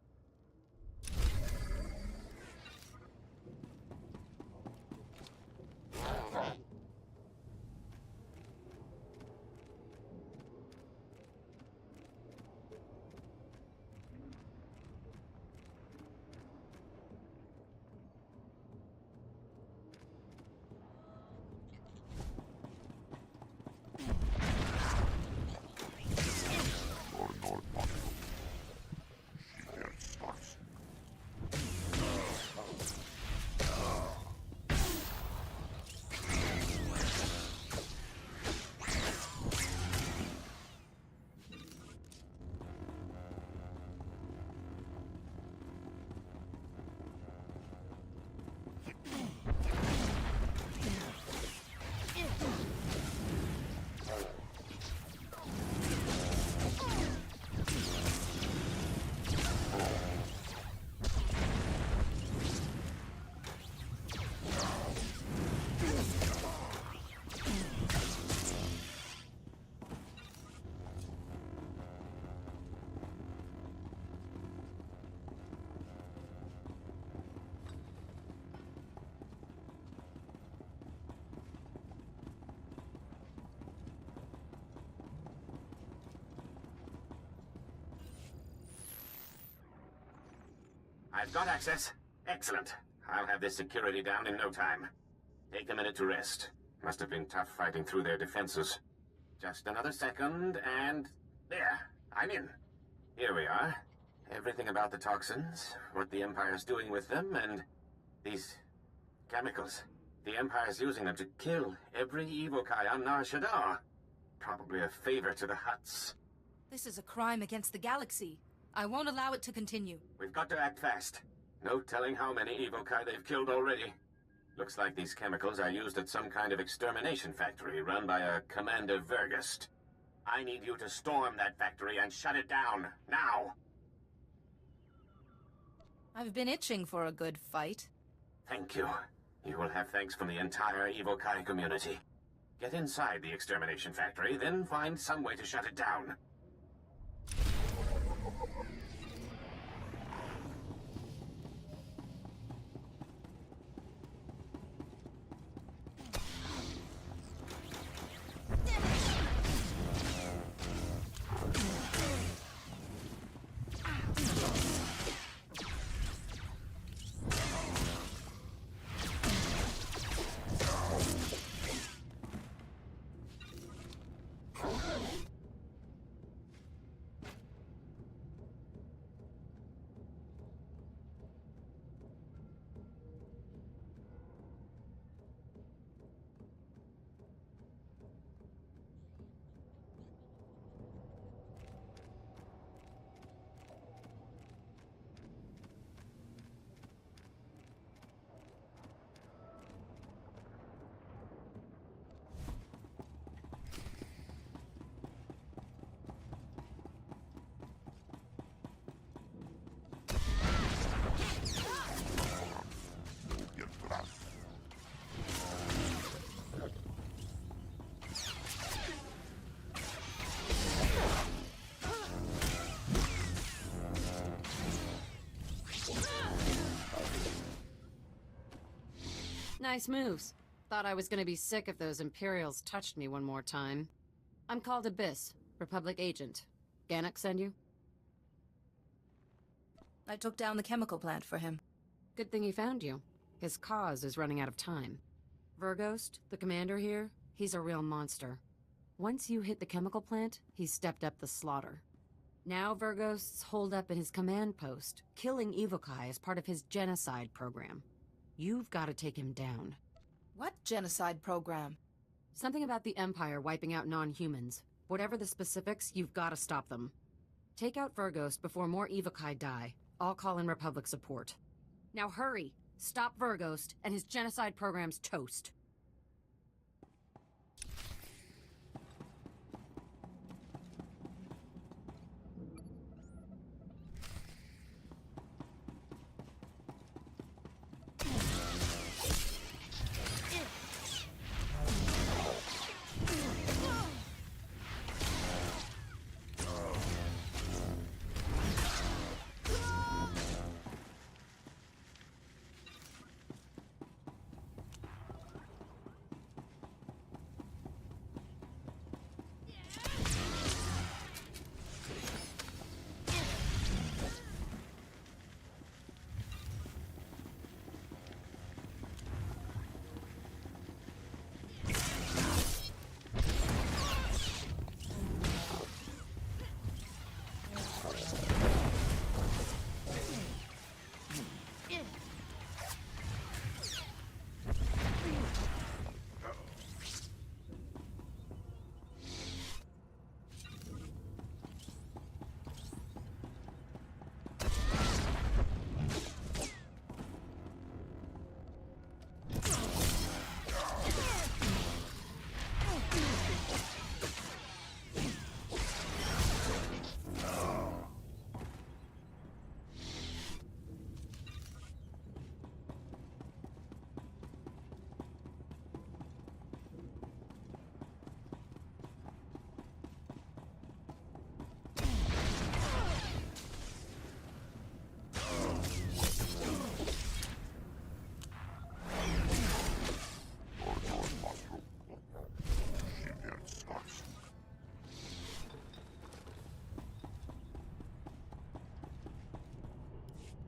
I've got access. Excellent. I'll have this security down in no time. Take a minute to rest. Must have been tough fighting through their defenses. Just another second, and... there. I'm in. Here we are. Everything about the toxins, what the Empire's doing with them, and... these... chemicals. The Empire's using them to kill every evokai on Nar Shaddaa. Probably a favor to the Hutts. This is a crime against the galaxy. I won't allow it to continue. We've got to act fast. No telling how many evokai they've killed already. Looks like these chemicals are used at some kind of extermination factory run by a Commander Vergust. I need you to storm that factory and shut it down, now! I've been itching for a good fight. Thank you. You will have thanks from the entire evokai community. Get inside the extermination factory, then find some way to shut it down. Nice moves. Thought I was gonna be sick if those Imperials touched me one more time. I'm called Abyss, Republic agent. Gannock send you? I took down the chemical plant for him. Good thing he found you. His cause is running out of time. Verghost, the commander here, he's a real monster. Once you hit the chemical plant, he stepped up the slaughter. Now Verghost's holed up in his command post, killing evokai as part of his genocide program. You've got to take him down. What genocide program? Something about the Empire wiping out non-humans. Whatever the specifics, you've got to stop them. Take out Verghost before more evokai die. I'll call in Republic support. Now hurry! Stop Verghost, and his genocide program's toast.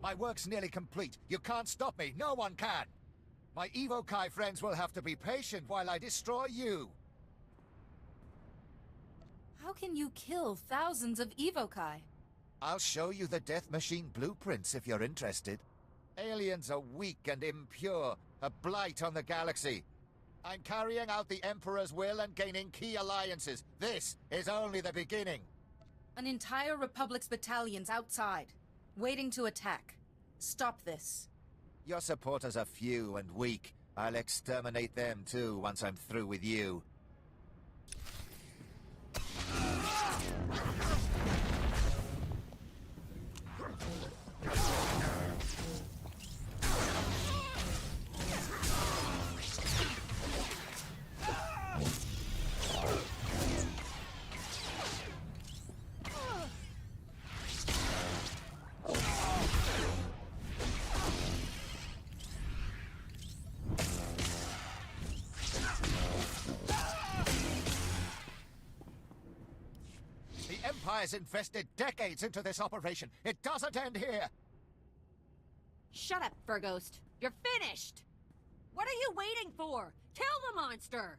My work's nearly complete. You can't stop me. No one can. My Evokai friends will have to be patient while I destroy you. How can you kill thousands of Evokai? I'll show you the Death Machine blueprints if you're interested. Aliens are weak and impure, a blight on the galaxy. I'm carrying out the Emperor's will and gaining key alliances. This is only the beginning. An entire Republic's battalion's outside, waiting to attack. Stop this. Your supporters are few and weak. I'll exterminate them too once I'm through with you. Empire's invested decades into this operation. It doesn't end here. Shut up, Verghost. You're finished! What are you waiting for? Kill the monster!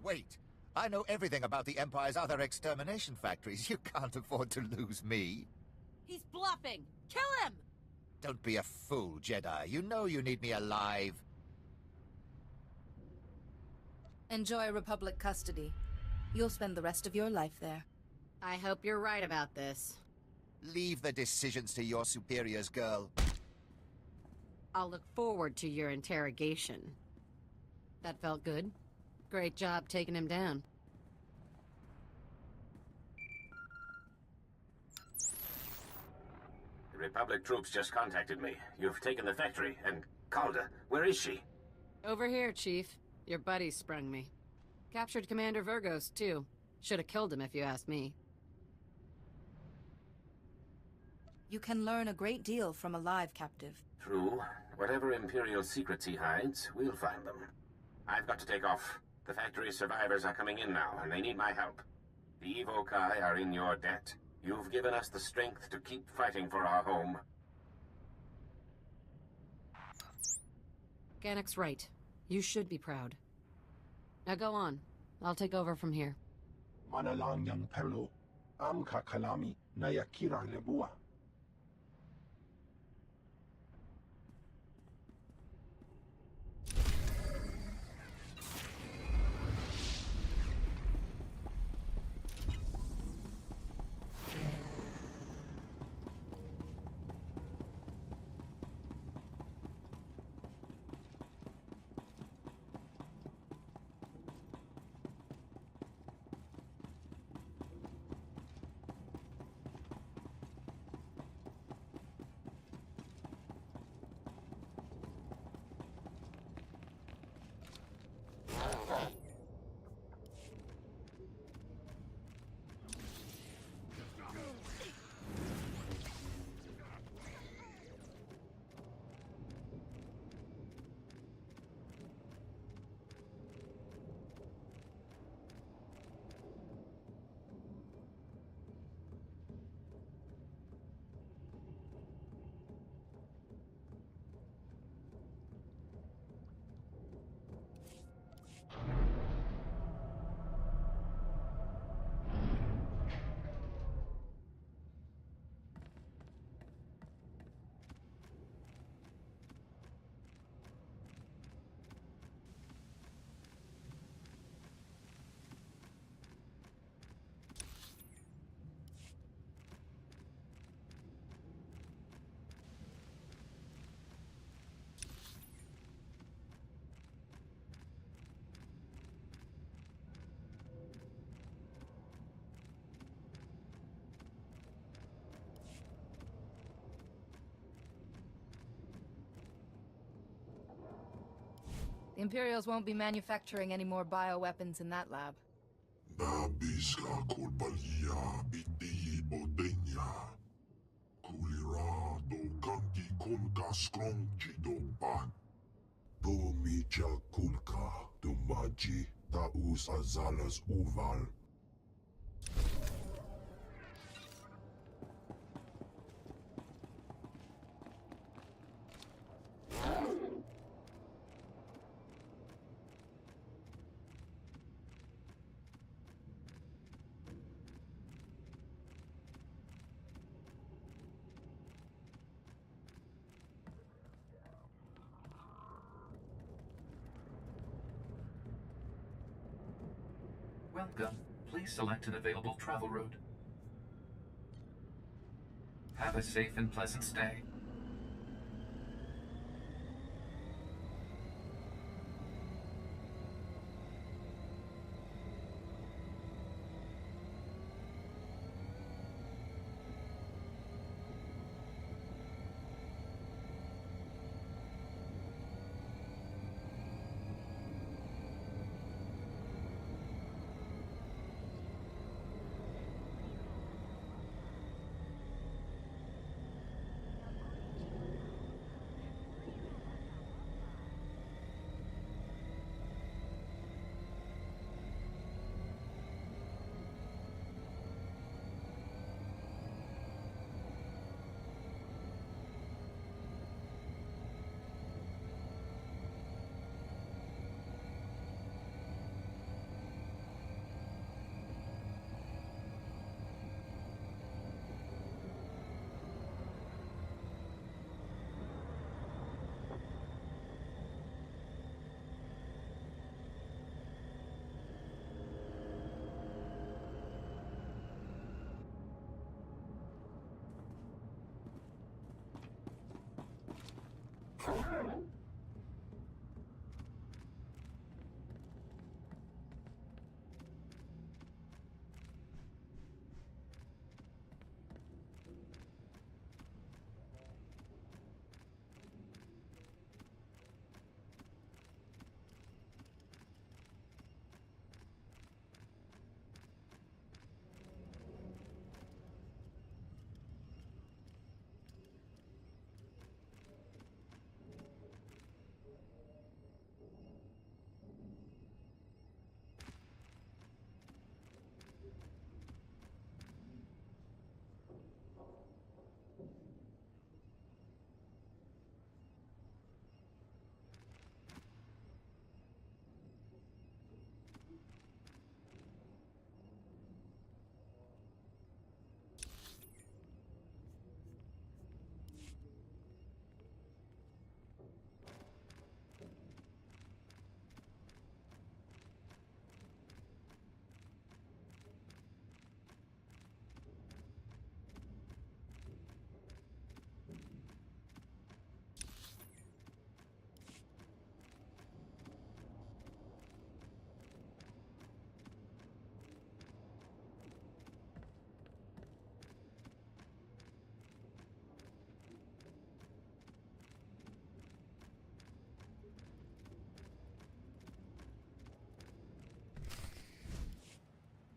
Wait. I know everything about the Empire's other extermination factories. You can't afford to lose me. He's bluffing! Kill him! Don't be a fool, Jedi. You know you need me alive. Enjoy Republic custody. You'll spend the rest of your life there. I hope you're right about this. Leave the decisions to your superiors, girl. I'll look forward to your interrogation. That felt good. Great job taking him down. The Republic troops just contacted me. You've taken the factory, and Calda, where is she? Over here, Chief. Your buddy sprung me. Captured Commander Verghost, too. Should have killed him if you ask me. You can learn a great deal from a live captive. True. Whatever Imperial secrets he hides, we'll find them. I've got to take off. The factory's survivors are coming in now, and they need my help. The Evokai are in your debt. You've given us the strength to keep fighting for our home. Gannick's right. You should be proud. Now go on. I'll take over from here. Manalang yang pelo, am kakalami na yakira lebua. The Imperials won't be manufacturing any more bioweapons in that lab. Nabiska kolbalia biti bodenya. Kulirado kanki kunka strong jidoban. Domicha kulka dumaji taus azalas uval. Welcome. Please select an available travel route. Have a safe and pleasant stay.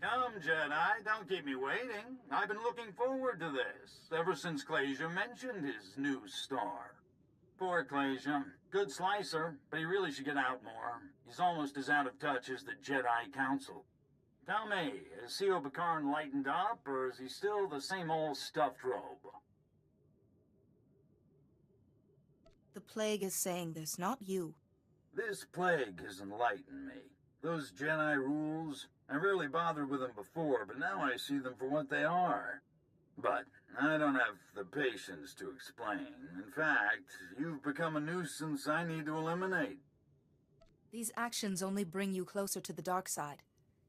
Come, Jedi, don't keep me waiting. I've been looking forward to this, ever since Clasia mentioned his new star. Poor Clasia. Good slicer, but he really should get out more. He's almost as out of touch as the Jedi Council. Tell me, is C.O. Bakarn lightened up, or is he still the same old stuffed robe? The plague is saying this, not you. This plague has enlightened me. Those Jedi rules, I rarely bothered with them before, but now I see them for what they are. But I don't have the patience to explain. In fact, you've become a nuisance I need to eliminate. These actions only bring you closer to the dark side.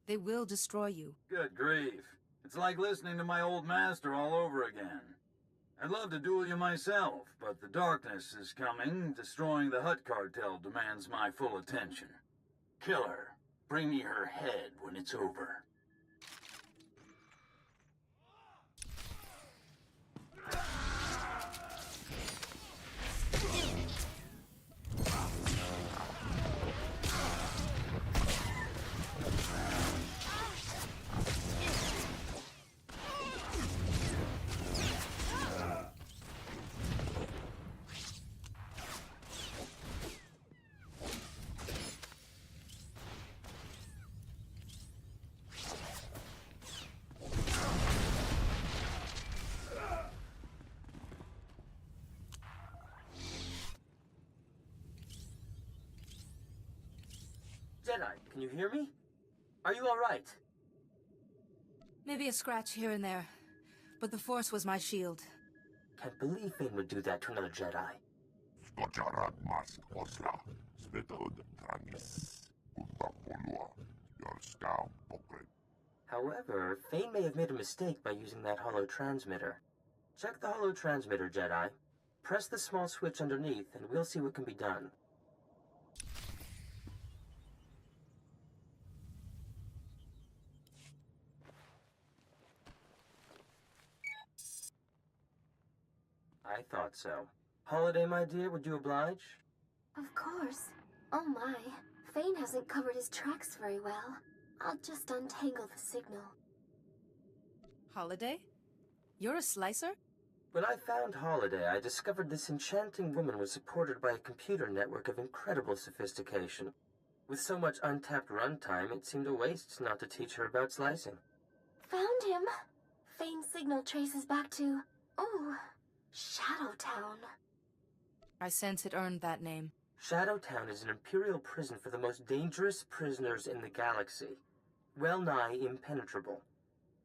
They will destroy you. Good grief. It's like listening to my old master all over again. I'd love to duel you myself, but the darkness is coming. Destroying the Hutt cartel demands my full attention. Killer, bring me her head when it's over. Jedi, can you hear me? Are you alright? Maybe a scratch here and there, but the Force was my shield. Can't believe Fane would do that to another Jedi. However, Fane may have made a mistake by using that holo transmitter. Check the holo transmitter, Jedi. Press the small switch underneath, and we'll see what can be done. I thought so. Holiday, my dear, would you oblige? Of course. Oh my, Fane hasn't covered his tracks very well. I'll just untangle the signal. Holiday? You're a slicer? When I found Holiday, I discovered this enchanting woman was supported by a computer network of incredible sophistication. With so much untapped runtime, it seemed a waste not to teach her about slicing. Found him! Fane's signal traces back to... oh, Shadowtown. I sense it earned that name. Shadowtown is an imperial prison for the most dangerous prisoners in the galaxy. Well nigh impenetrable.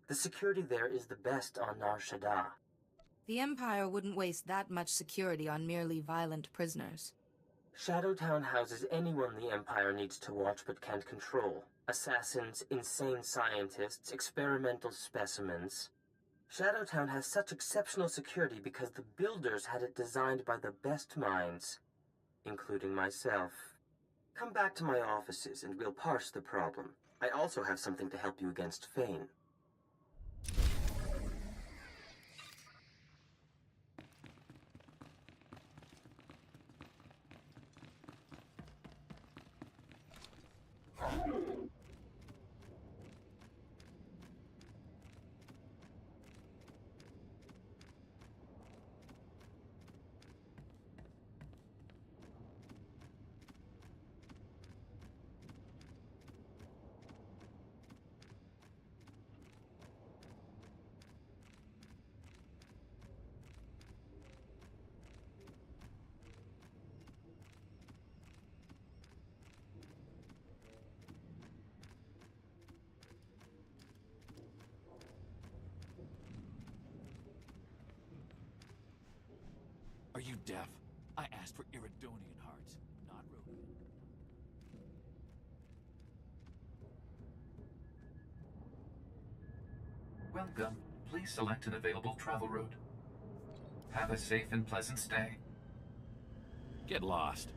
The security there is the best on Nar Shaddaa. The Empire wouldn't waste that much security on merely violent prisoners. Shadowtown houses anyone the Empire needs to watch but can't control. Assassins, insane scientists, experimental specimens. Shadowtown has such exceptional security because the builders had it designed by the best minds, including myself. Come back to my offices and we'll parse the problem. I also have something to help you against Fane. Are you deaf? I asked for Iridonian hearts, not Rhodian. Welcome. Please select an available travel route. Have a safe and pleasant stay. Get lost.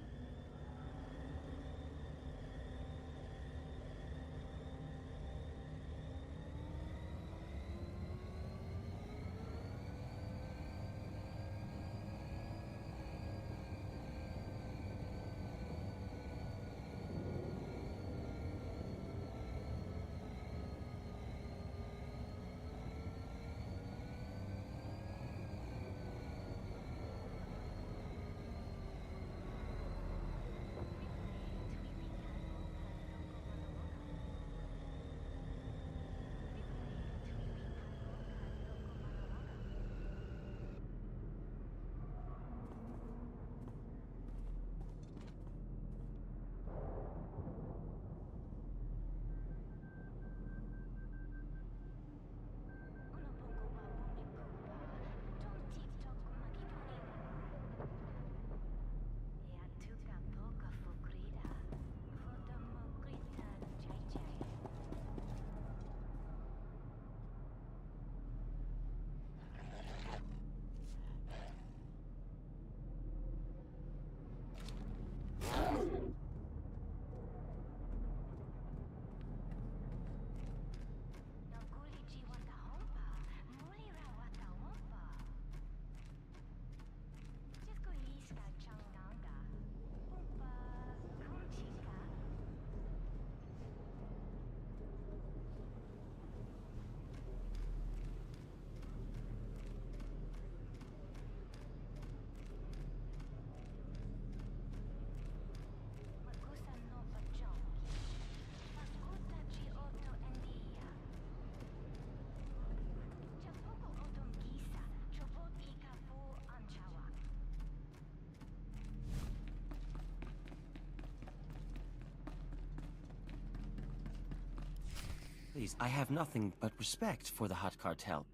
Please, I have nothing but respect for the Hutt Cartel.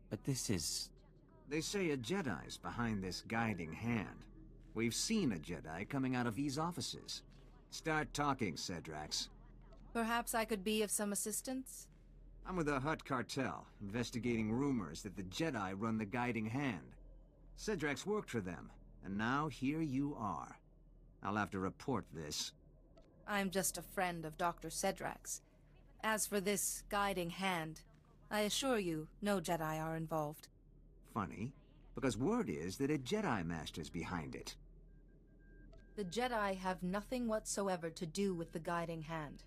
But this is... They say a Jedi's behind this guiding hand. We've seen a Jedi coming out of these offices. Start talking, Cedrax. Perhaps I could be of some assistance? I'm with the Hutt cartel, investigating rumors that the Jedi run the Guiding Hand. Cedrax worked for them, and now here you are. I'll have to report this. I'm just a friend of Dr. Cedrax. As for this Guiding Hand, I assure you, no Jedi are involved. Funny, because word is that a Jedi Master's behind it. The Jedi have nothing whatsoever to do with the Guiding Hand.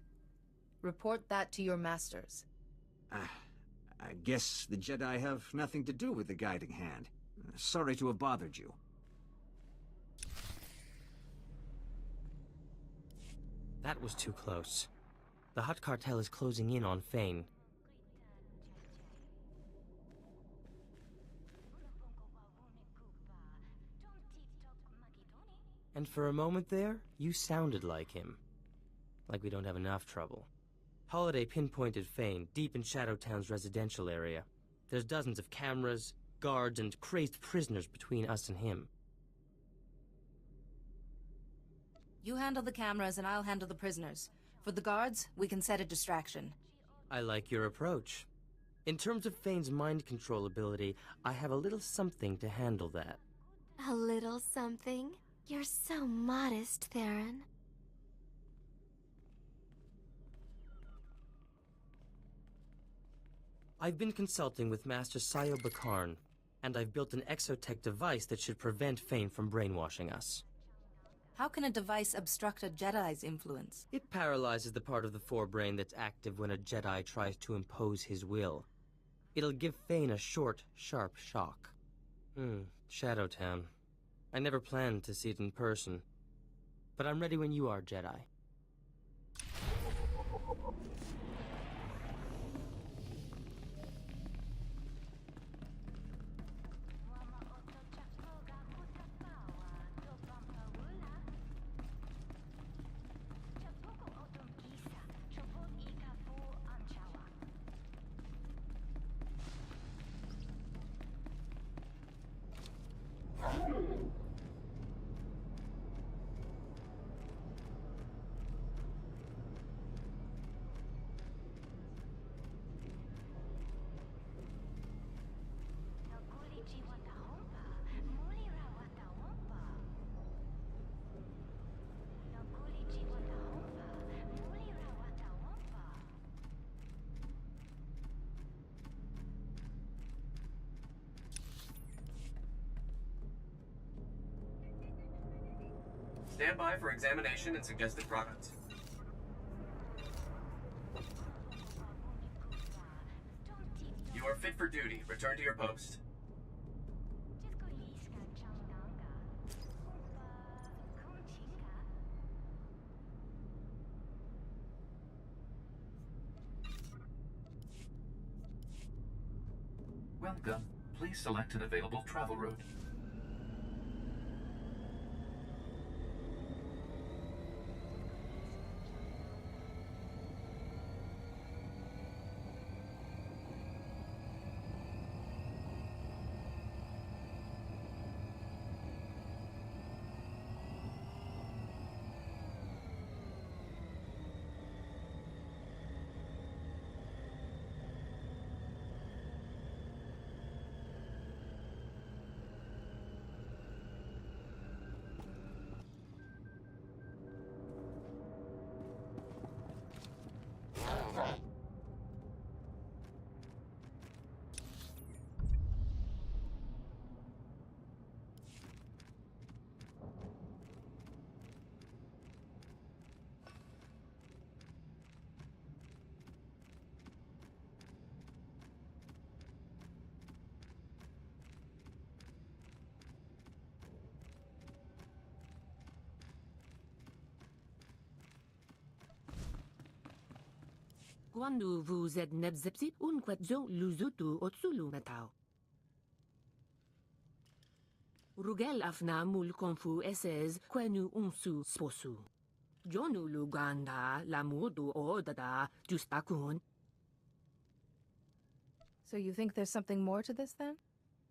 Report that to your masters. I guess the Jedi have nothing to do with the Guiding Hand. Sorry to have bothered you. That was too close. The Hutt cartel is closing in on Fane. And for a moment there, you sounded like him. Like we don't have enough trouble. Holiday pinpointed Fane deep in Shadowtown's residential area. There's dozens of cameras, guards, and crazed prisoners between us and him. You handle the cameras and I'll handle the prisoners. For the guards, we can set a distraction. I like your approach. In terms of Fane's mind control ability, I have a little something to handle that. A little something? You're so modest, Theron. I've been consulting with Master Sayo Bakarn, and I've built an exotech device that should prevent Fane from brainwashing us. How can a device obstruct a Jedi's influence? It paralyzes the part of the forebrain that's active when a Jedi tries to impose his will. It'll give Fane a short, sharp shock. Shadowtown. I never planned to see it in person. But I'm ready when you are, Jedi. Stand by for examination and suggested products. You are fit for duty. Return to your post. Welcome. Please select an available travel route. Quando vous êtes nebzepsi, un question luzutu otsulu metao. Rugel afna mul konfu esez quenu unsu sposu. Jonu luganda lamudu odada justakun. So you think there's something more to this, then?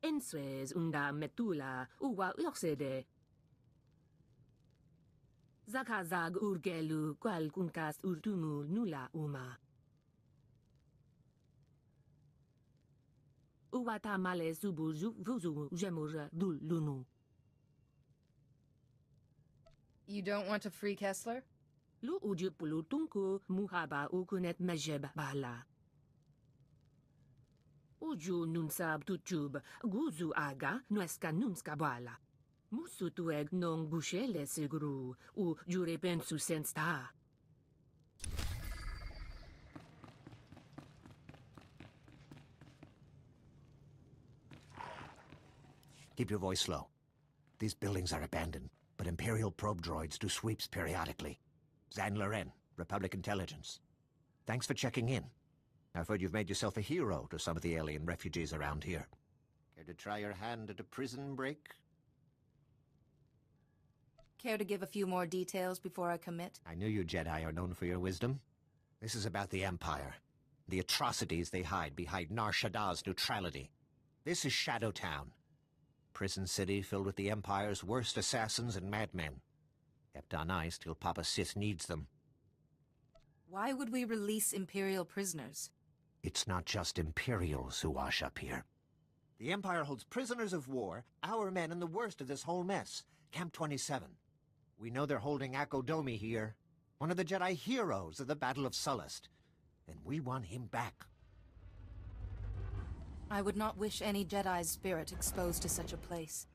Enswez unda metula uwa yoxede. Zakazag urgelu qual kunkas urtumu nula uma. Uwata male subuju vuzu jemur dul lunu. You don't want to free Kessler? Lu uju pulutunku muhaba ukunet mejeb bala. Uju nunsab tutub guzu aga nueska numska bala. Musu tueg non bushele seguru u jure pensu sensta. Keep your voice low. These buildings are abandoned, but Imperial probe droids do sweeps periodically. Zan Loren, Republic Intelligence. Thanks for checking in. I've heard you've made yourself a hero to some of the alien refugees around here. Care to try your hand at a prison break? Care to give a few more details before I commit? I knew you Jedi are known for your wisdom. This is about the Empire. The atrocities they hide behind Nar Shaddaa's neutrality. This is Shadow Town. Prison city filled with the Empire's worst assassins and madmen. Kept on ice till Papa Sith needs them. Why would we release Imperial prisoners? It's not just Imperials who wash up here. The Empire holds prisoners of war, our men in the worst of this whole mess. Camp 27. We know they're holding Akodomi here, one of the Jedi heroes of the Battle of Sullust. And we want him back. I would not wish any Jedi's spirit exposed to such a place.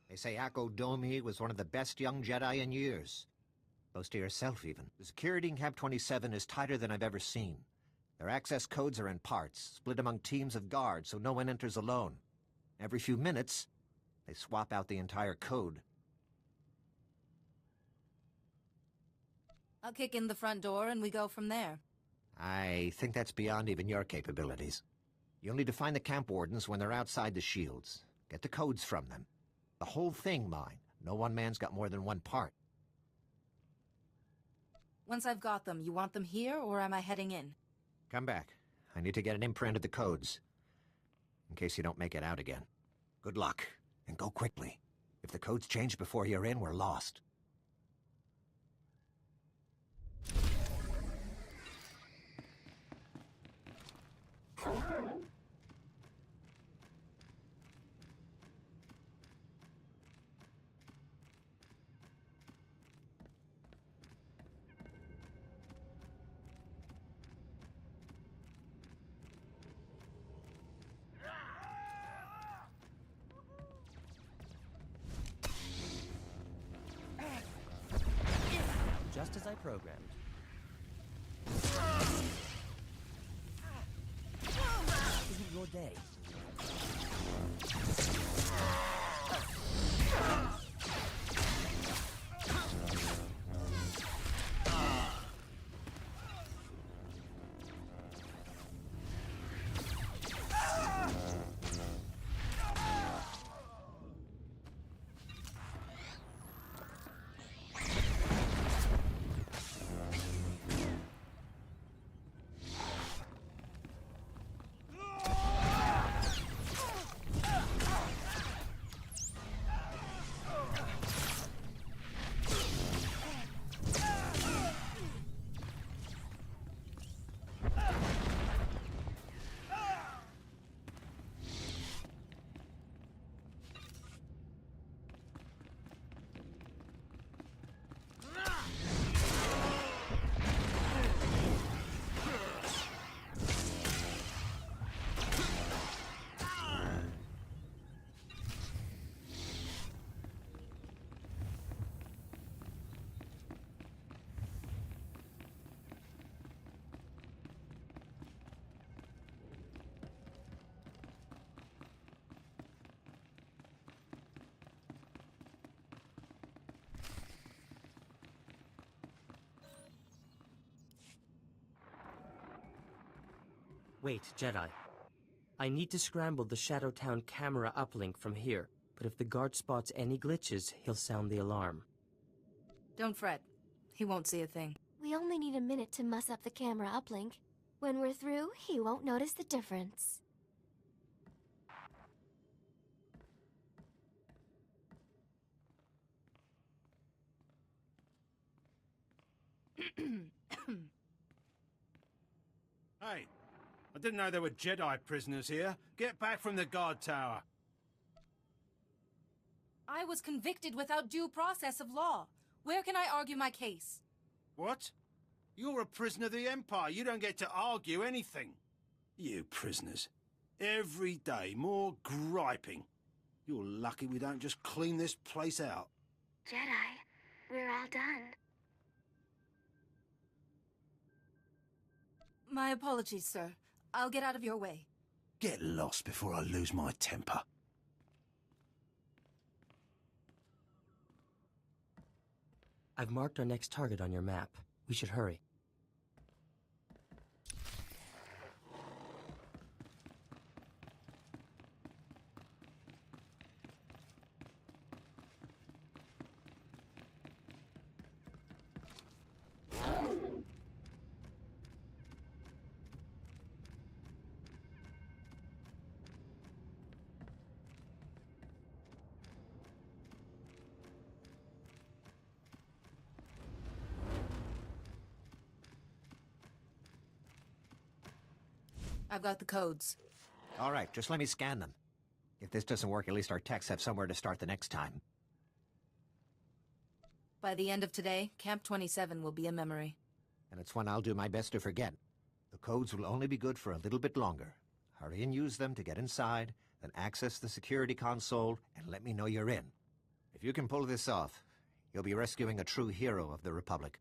They say Akodomi was one of the best young Jedi in years. Close to yourself, even. The security in Camp 27 is tighter than I've ever seen. Their access codes are in parts, split among teams of guards so no one enters alone. Every few minutes, they swap out the entire code. I'll kick in the front door and we go from there. I think that's beyond even your capabilities. You'll need to find the camp wardens when they're outside the shields. Get the codes from them. The whole thing mine. No one man's got more than one part. Once I've got them, you want them here, or am I heading in? Come back. I need to get an imprint of the codes. In case you don't make it out again. Good luck, and go quickly. If the codes change before you're in, we're lost. Just as I programmed. Isn't your day? Wait, Jedi. I need to scramble the Shadowtown camera uplink from here, but if the guard spots any glitches, he'll sound the alarm. Don't fret. He won't see a thing. We only need a minute to muss up the camera uplink. When we're through, he won't notice the difference. didn't know there were Jedi prisoners here. Get back from the guard tower. I was convicted without due process of law. Where can I argue my case? What? You're a prisoner of the Empire. You don't get to argue anything. You prisoners. Every day, more griping. You're lucky we don't just clean this place out. Jedi, we're all done. My apologies, sir. I'll get out of your way. Get lost before I lose my temper. I've marked our next target on your map. We should hurry. I've got the codes. All right, just let me scan them. If this doesn't work, at least our techs have somewhere to start the next time. By the end of today, Camp 27 will be a memory. And it's one I'll do my best to forget. The codes will only be good for a little bit longer. Hurry and use them to get inside, then access the security console, and let me know you're in. If you can pull this off, you'll be rescuing a true hero of the Republic.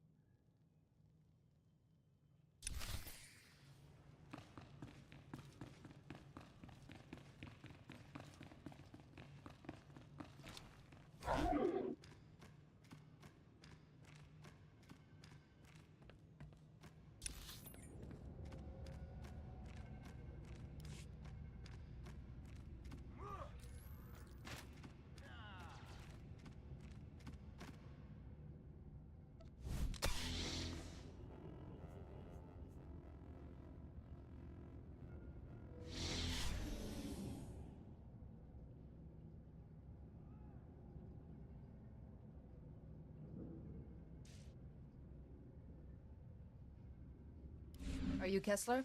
Are you Kessler?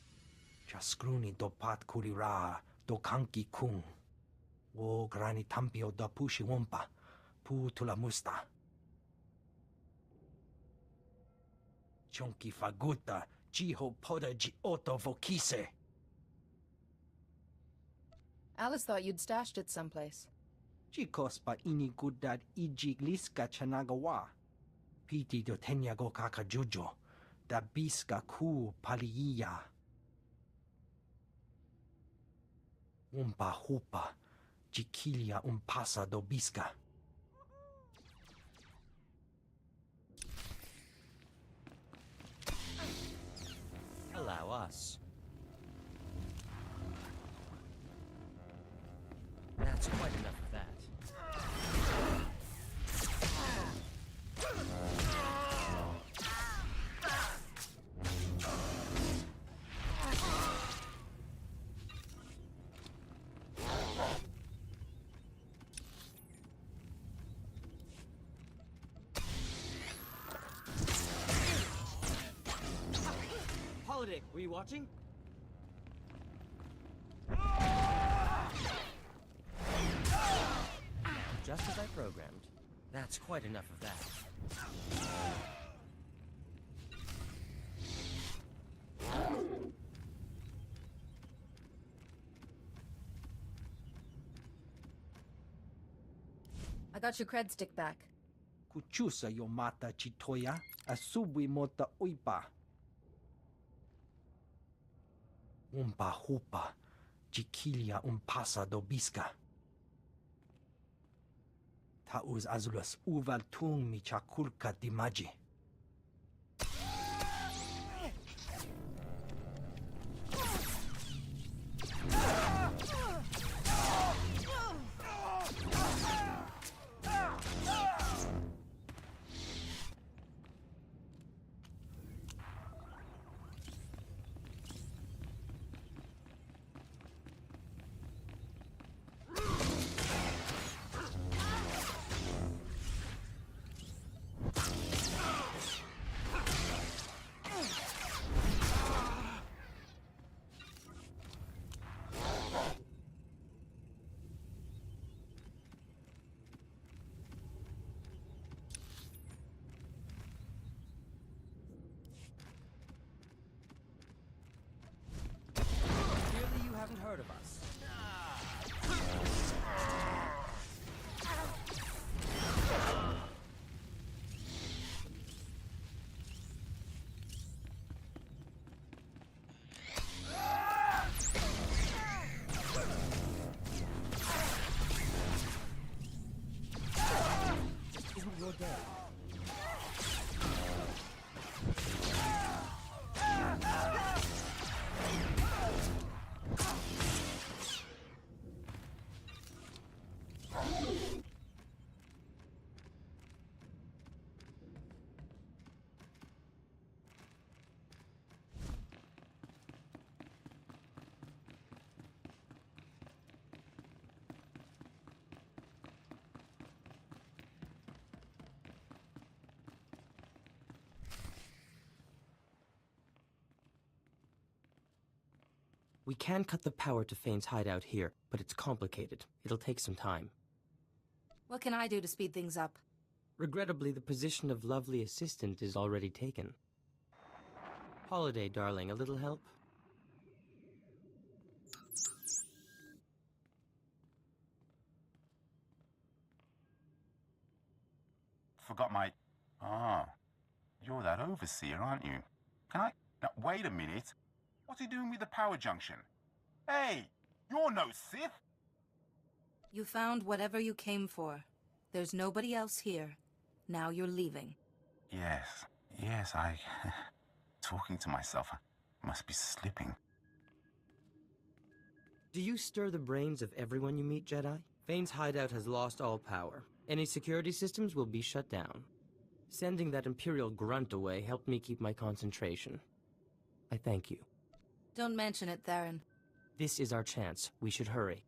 Chaskruni do pat kurira do kanki kung. Wo grani tampio da pushi wompa. Pu tula musta. Chonki faguta. Jiho poda ji oto vokise. Alice thought you'd stashed it someplace. Chikos pa ini gudad ijigliska chanagawa. Piti do tenyago kakajujo. Da biska ku paliya. Umpa hupa. Jikilia umpasa do biska. Allow us. That's quite enough of that. Holiday, were you watching? Just as I programmed. That's quite enough of that. I got your cred stick back. Kuchusa yo mata chitoya. Asubwi mota uipa. Umpa hupa. Jikilia umpasa do biska. Tauz azulas uval tung mi chakulka dimaji. We can cut the power to Fane's hideout here, but it's complicated. It'll take some time. What can I do to speed things up? Regrettably, the position of lovely assistant is already taken. Holiday, darling, a little help? Forgot my... Ah, you're that overseer, aren't you? Can I... Now, wait a minute. What's he doing with the power junction? Hey, you're no Sith! You found whatever you came for. There's nobody else here. Now you're leaving. Yes, I... Talking to myself, I must be slipping. Do you stir the brains of everyone you meet, Jedi? Fane's hideout has lost all power. Any security systems will be shut down. Sending that Imperial grunt away helped me keep my concentration. I thank you. Don't mention it, Theron. This is our chance. We should hurry.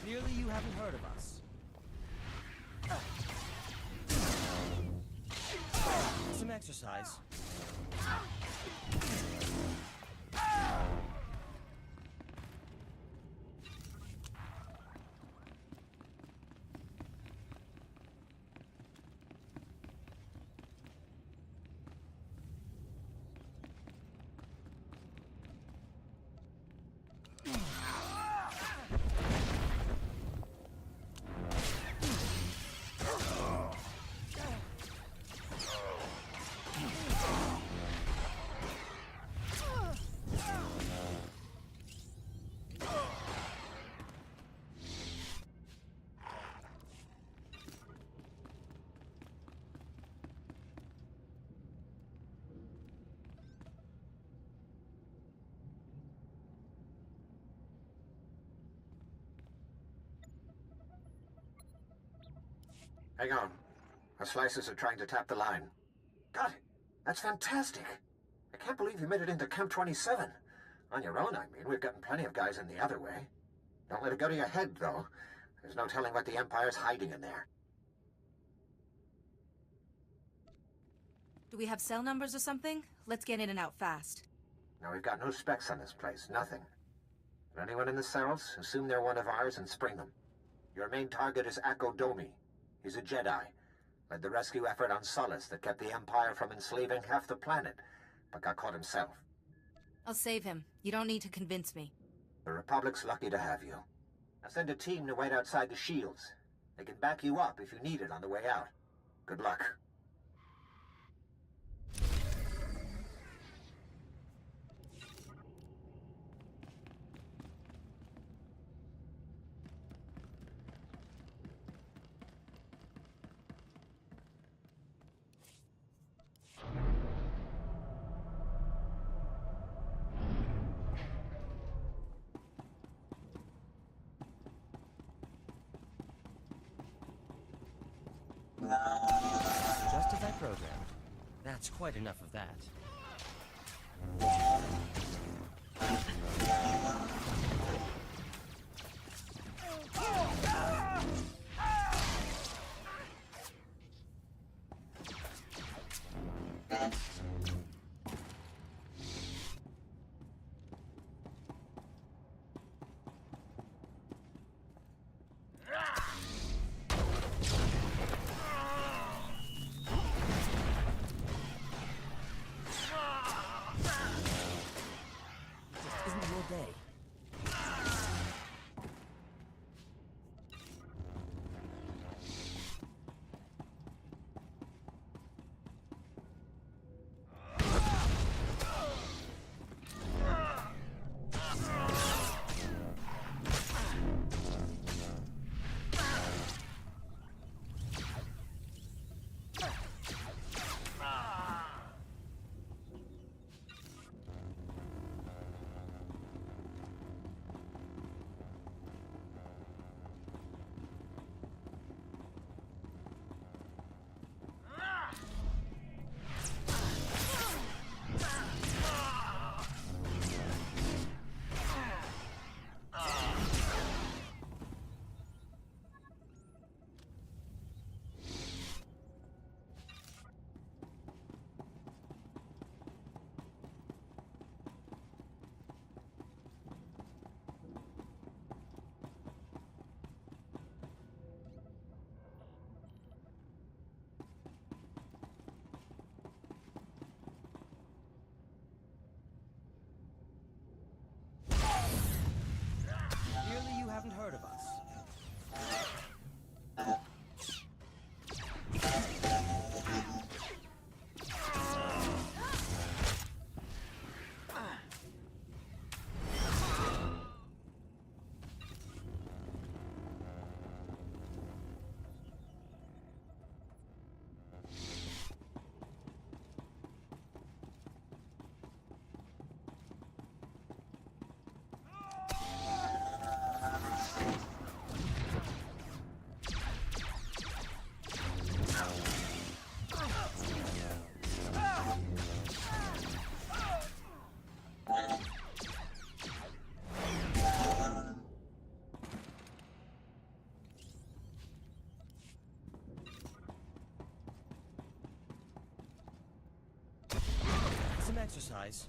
Clearly you haven't heard of us. Some exercise. Hang on. Our slicers are trying to tap the line. Got it. That's fantastic. I can't believe you made it into Camp 27. On your own, I mean. We've gotten plenty of guys in the other way. Don't let it go to your head, though. There's no telling what the Empire's hiding in there. Do we have cell numbers or something? Let's get in and out fast. Now, we've got no specs on this place. Nothing. But anyone in the cells, assume they're one of ours and spring them. Your main target is Akko Domi. He's a Jedi. Led the rescue effort on Solace that kept the Empire from enslaving half the planet, but got caught himself. I'll save him. You don't need to convince me. The Republic's lucky to have you. I'll send a team to wait outside the shields. They can back you up if you need it on the way out. Good luck. programmed. That's quite enough of that. Clearly you haven't heard of us. Some exercise.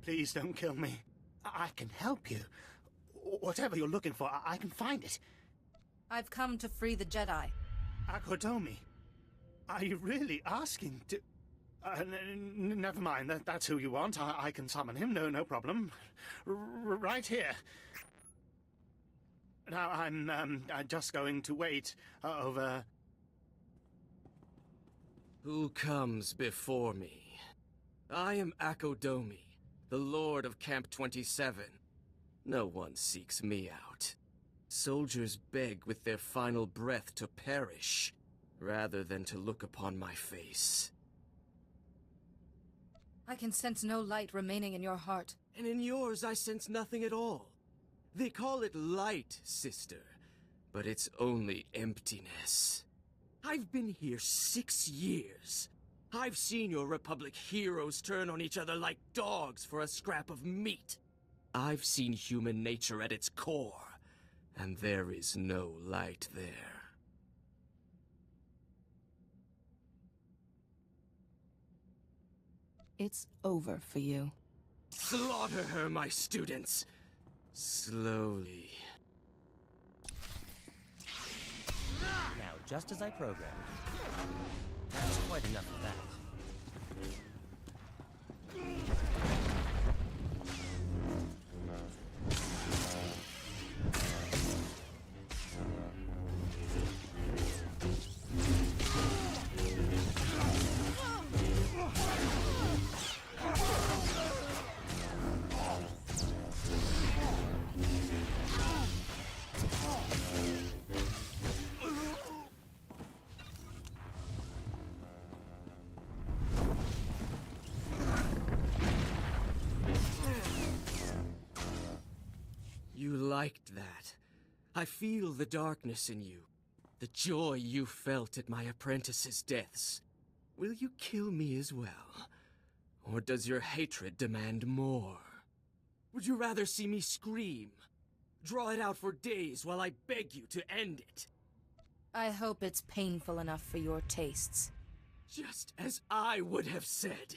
Please don't kill me. I can help you. Whatever you're looking for, I can find it. I've come to free the Jedi. Akodomi, are you really asking to... never mind, that's who you want. I can summon him, no problem. Right here. Now, I'm just going to wait over... Who comes before me? I am Akodomi, the Lord of Camp 27. No one seeks me out. Soldiers beg with their final breath to perish, rather than to look upon my face. I can sense no light remaining in your heart. And in yours I sense nothing at all. They call it light, sister, but it's only emptiness. I've been here 6 years. I've seen your Republic heroes turn on each other like dogs for a scrap of meat. I've seen human nature at its core, and there is no light there. It's over for you. Slaughter her, my students. Slowly. Now, just as I programmed. That's quite enough of that. You liked that. I feel the darkness in you. The joy you felt at my apprentices' deaths. Will you kill me as well? Or does your hatred demand more? Would you rather see me scream? Draw it out for days while I beg you to end it? I hope it's painful enough for your tastes. Just as I would have said.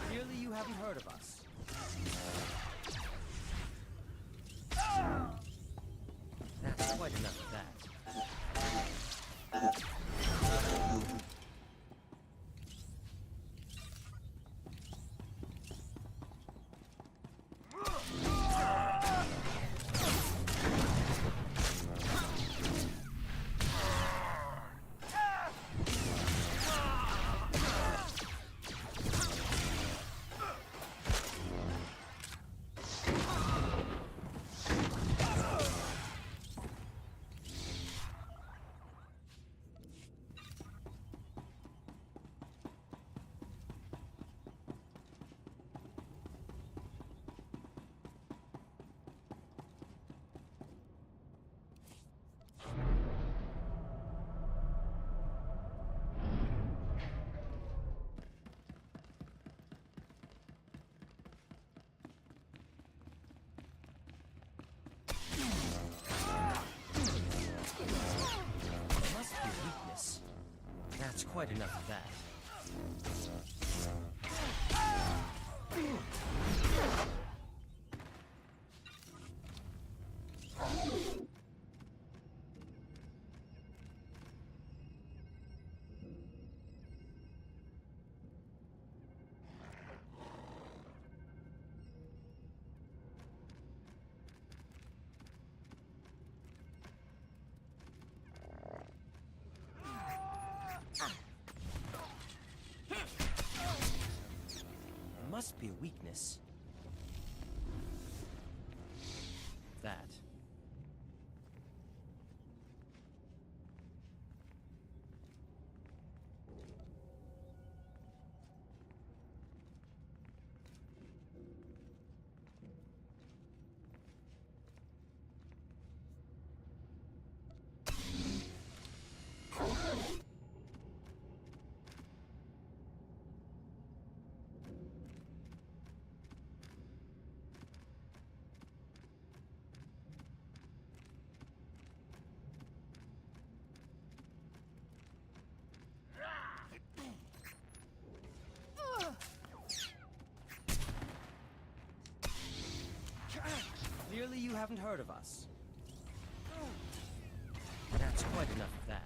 Clearly you haven't heard of us. That's quite enough of that. That's quite enough of that. Must be a weakness. That. Clearly you haven't heard of us. That's quite enough of that.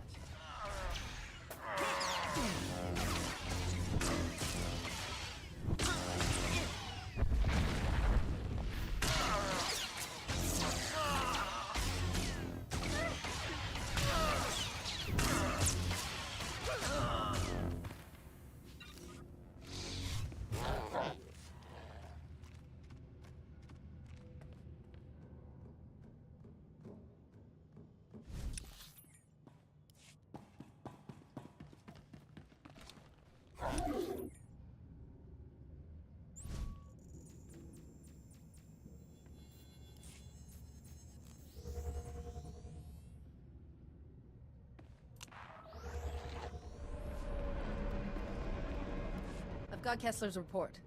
Got Kessler's report.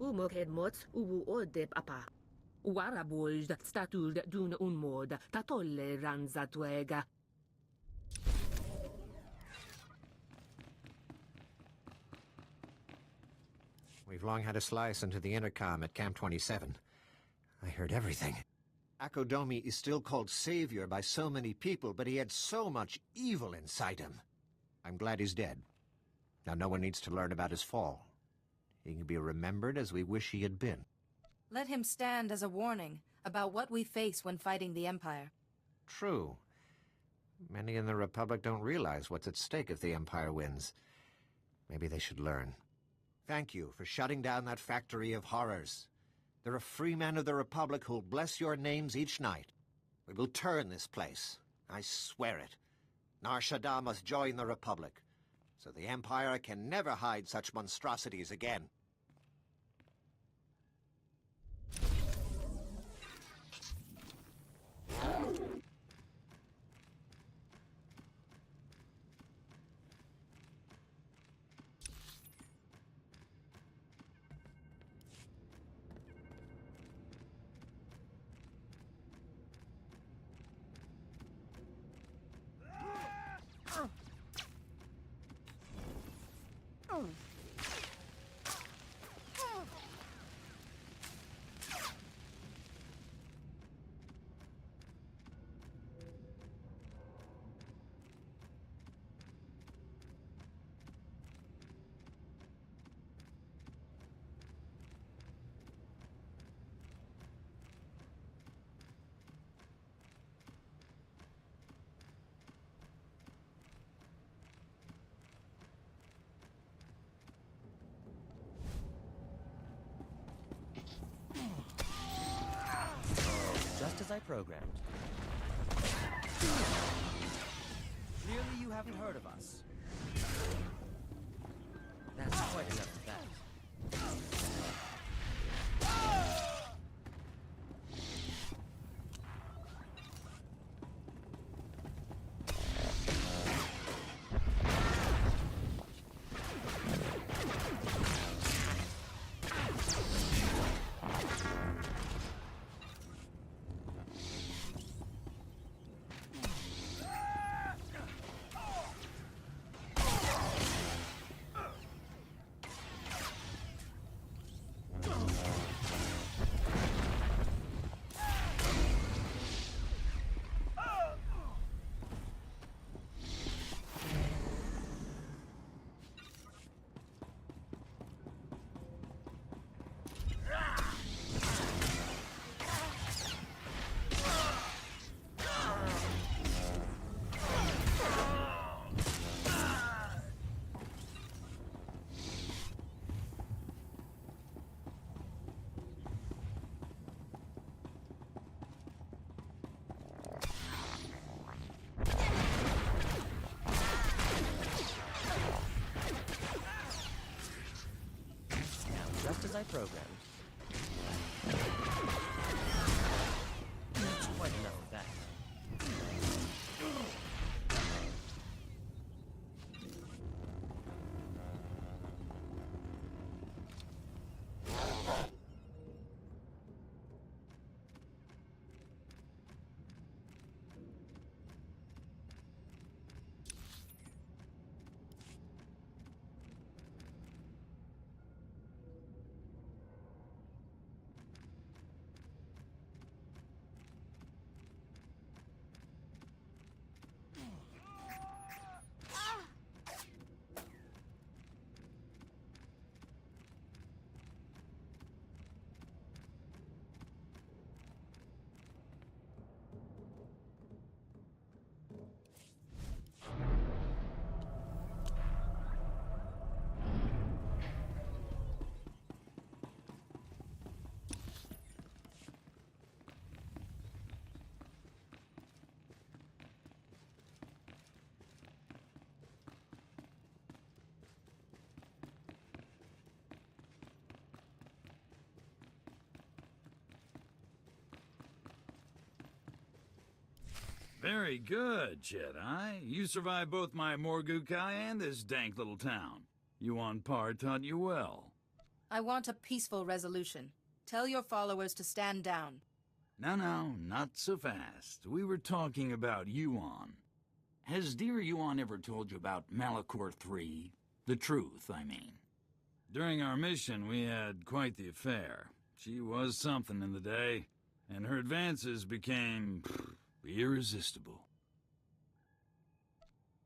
Umoked mots uwu odep apa. Waraboj statud dun unmod tatolle ranzatuega. We've long had a slice into the intercom at Camp 27. I heard everything. Akodomi is still called savior by so many people, but he had so much evil inside him. I'm glad he's dead. Now no one needs to learn about his fall. He can be remembered as we wish he had been. Let him stand as a warning about what we face when fighting the Empire. True. Many in the Republic don't realize what's at stake if the Empire wins. Maybe they should learn. Thank you for shutting down that factory of horrors. There are free men of the Republic who'll bless your names each night. We will turn this place. I swear it. Nar Shaddaa must join the Republic, so the Empire can never hide such monstrosities again. Just as I programmed. Clearly you haven't heard of us. That's quite enough of that. Just as I programmed. That's quite enough of that. Very good, Jedi. You survived both my Morgukai and this dank little town. Yuan Par taught you well. I want a peaceful resolution. Tell your followers to stand down. No, not so fast. We were talking about Yuan. Has dear Yuan ever told you about Malachor III? The truth, I mean. During our mission, we had quite the affair. She was something in the day, and her advances became irresistible.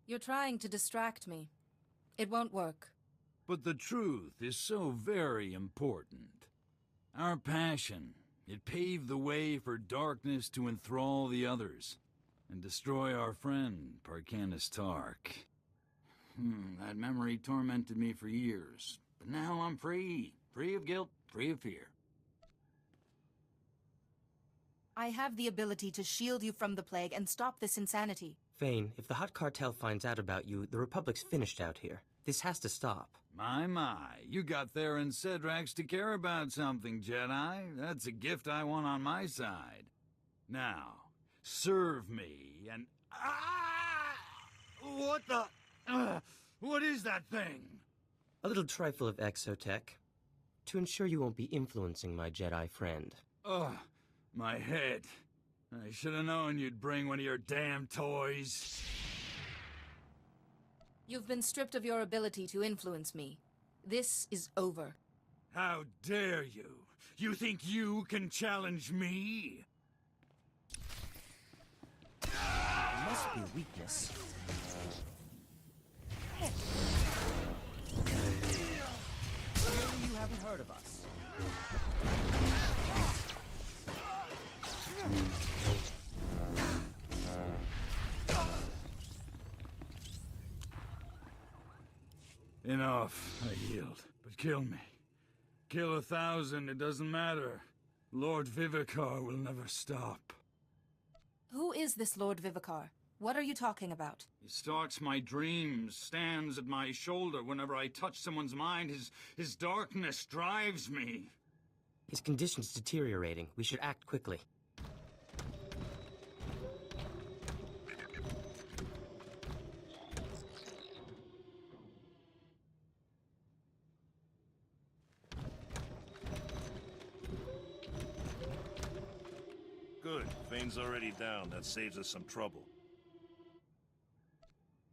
You're trying to distract me. It won't work. But the truth is so very important. Our passion, it paved the way for darkness to enthrall the others, and destroy our friend, Parcanis Tark. That memory tormented me for years, but now I'm free. Free of guilt, free of fear. I have the ability to shield you from the plague and stop this insanity. Fane, if the Hutt Cartel finds out about you, the Republic's finished out here. This has to stop. My, you got Theron Cedrax to care about something, Jedi. That's a gift I want on my side. Now, serve me, and... What the... what is that thing? A little trifle of exotech, to ensure you won't be influencing my Jedi friend. Ugh, my head. I should have known you'd bring one of your damn toys. You've been stripped of your ability to influence me. This is over. How dare you? You think you can challenge me? Must be weakness. Clearly you haven't heard of us. Enough. I yield. But kill me. Kill 1,000, it doesn't matter. Lord Vivicar will never stop. Who is this Lord Vivicar? What are you talking about? He stalks my dreams, stands at my shoulder whenever I touch someone's mind. His darkness drives me. His condition's deteriorating. We should act quickly. Good. Fane's already down. That saves us some trouble.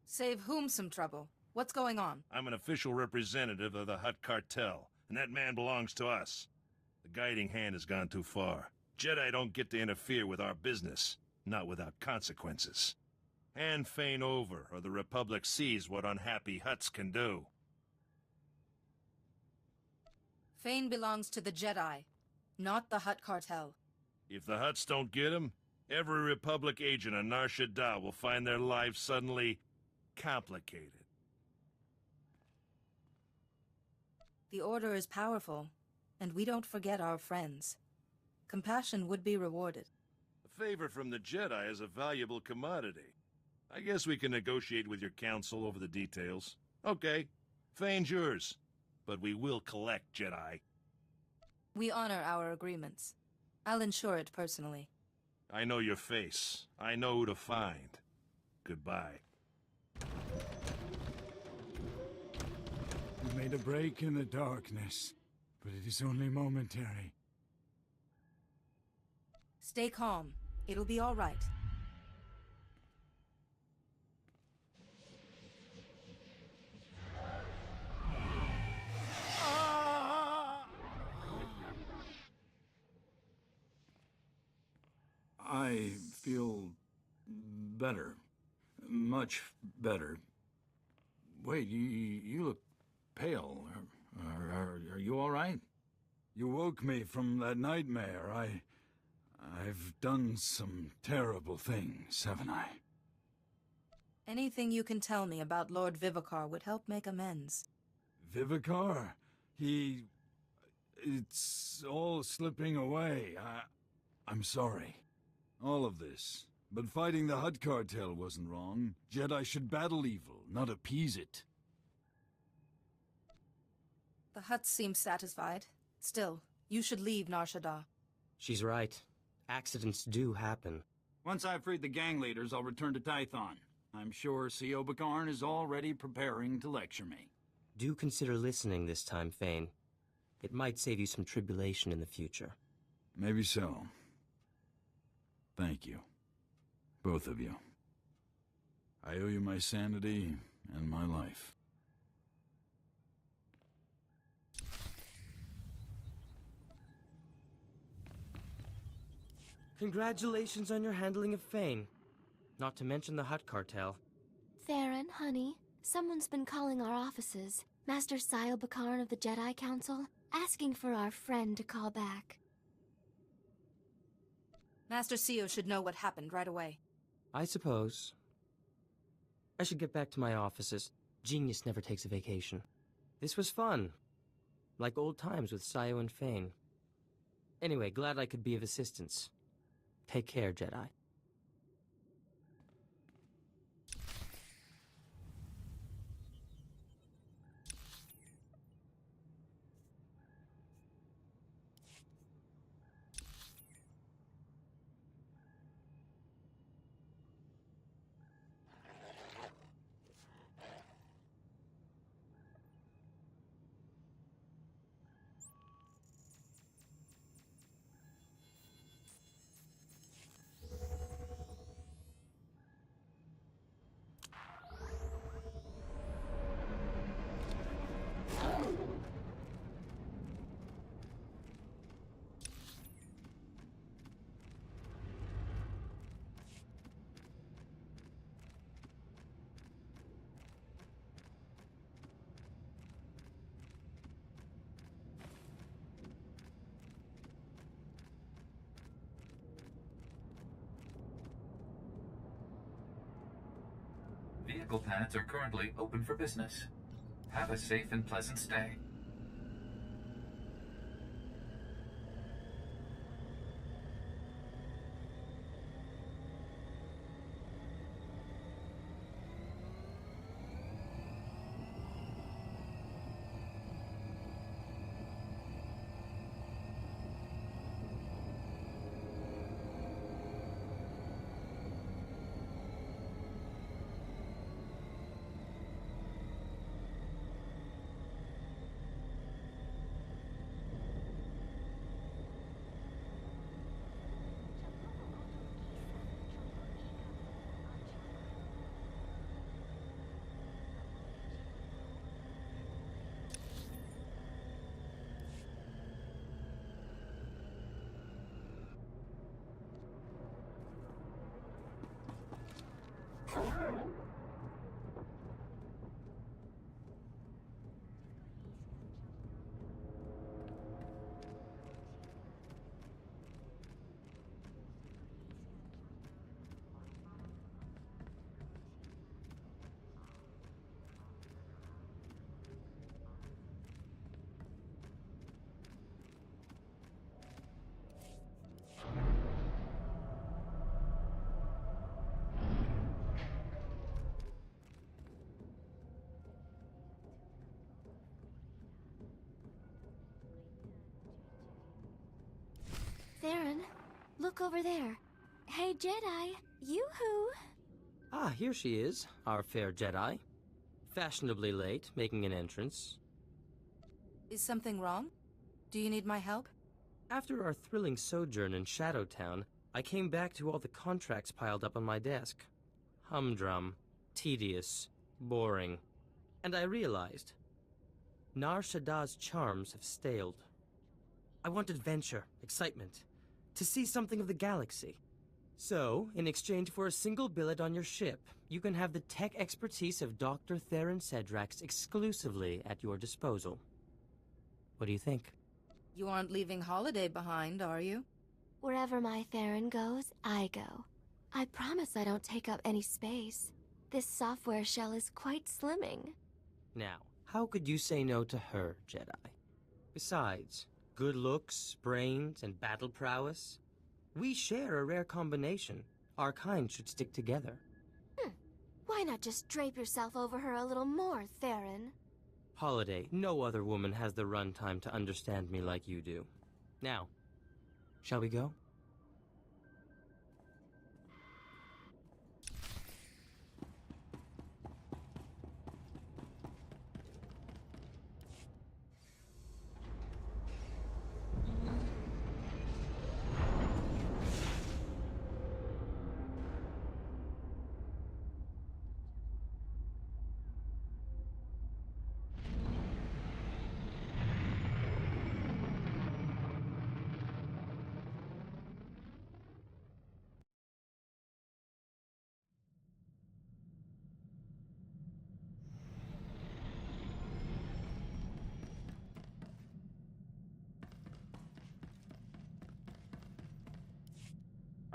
Save whom some trouble? What's going on? I'm an official representative of the Hutt Cartel, and that man belongs to us. The guiding hand has gone too far. Jedi don't get to interfere with our business, not without consequences. Hand Fane over, or the Republic sees what unhappy Hutts can do. Fane belongs to the Jedi, not the Hutt Cartel. If the Hutts don't get him, every Republic agent on Nar Shaddaa will find their lives suddenly complicated. The Order is powerful, and we don't forget our friends. Compassion would be rewarded. A favor from the Jedi is a valuable commodity. I guess we can negotiate with your council over the details. Okay, Fane's yours, but we will collect, Jedi. We honor our agreements. I'll ensure it personally. I know your face. I know who to find. Goodbye. We made a break in the darkness, but it is only momentary. Stay calm. It'll be all right. I feel better. Much better. Wait, you look pale. Are you all right? You woke me from that nightmare. I've done some terrible things, haven't I? Anything you can tell me about Lord Vivicar would help make amends. Vivicar? It's all slipping away. I'm sorry. All of this. But fighting the Hutt Cartel wasn't wrong. Jedi should battle evil, not appease it. The Hutts seem satisfied. Still, you should leave Nar Shaddaa. She's right. Accidents do happen. Once I've freed the gang leaders, I'll return to Tython. I'm sure C.O. Bakarn is already preparing to lecture me. Do consider listening this time, Fane. It might save you some tribulation in the future. Maybe so. Thank you. Both of you. I owe you my sanity and my life. Congratulations on your handling of Fane. Not to mention the Hutt cartel. Theron, honey, someone's been calling our offices. Master Sile Bakarn of the Jedi Council, asking for our friend to call back. Master Sio should know what happened right away. I suppose. I should get back to my offices. Genius never takes a vacation. This was fun. Like old times with Sayo and Fane. Anyway, glad I could be of assistance. Take care, Jedi. Vehicle paths are currently open for business. Have a safe and pleasant stay. Theron, look over there. Hey, Jedi, yoo-hoo! Ah, here she is, our fair Jedi. Fashionably late, making an entrance. Is something wrong? Do you need my help? After our thrilling sojourn in Shadowtown, I came back to all the contracts piled up on my desk. Humdrum, tedious, boring. And I realized, Nar Shaddaa's charms have staled. I want adventure, excitement, to see something of the galaxy. So, in exchange for a single billet on your ship, you can have the tech expertise of Dr. Theron Cedrax exclusively at your disposal. What do you think? You aren't leaving Holiday behind, are you? Wherever my Theron goes, I go. I promise I don't take up any space. This software shell is quite slimming. Now, how could you say no to her, Jedi? Besides, good looks, brains, and battle prowess? We share a rare combination. Our kind should stick together. Why not just drape yourself over her a little more, Theron? Holiday, no other woman has the runtime to understand me like you do. Now, shall we go?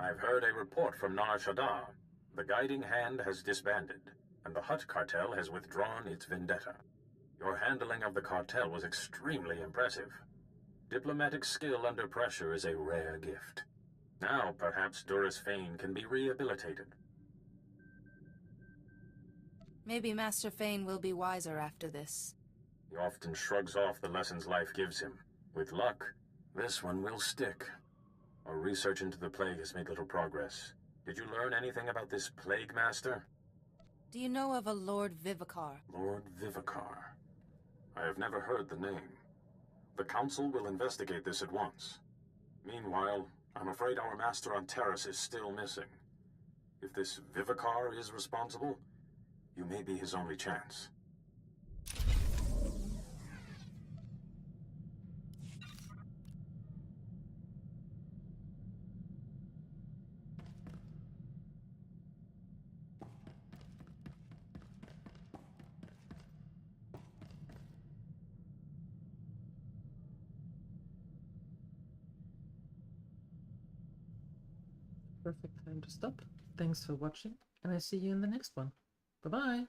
I've heard a report from Nar Shaddaa. The Guiding Hand has disbanded, and the Hutt cartel has withdrawn its vendetta. Your handling of the cartel was extremely impressive. Diplomatic skill under pressure is a rare gift. Now, perhaps Duras Fane can be rehabilitated. Maybe Master Fane will be wiser after this. He often shrugs off the lessons life gives him. With luck, this one will stick. Our research into the plague has made little progress. Did you learn anything about this Plague Master? Do you know of a Lord Vivicar? Lord Vivicar. I have never heard the name. The Council will investigate this at once. Meanwhile, I'm afraid our master on Terrace is still missing. If this Vivicar is responsible, you may be his only chance. Perfect time to stop. Thanks for watching, and I see you in the next one. Bye-bye!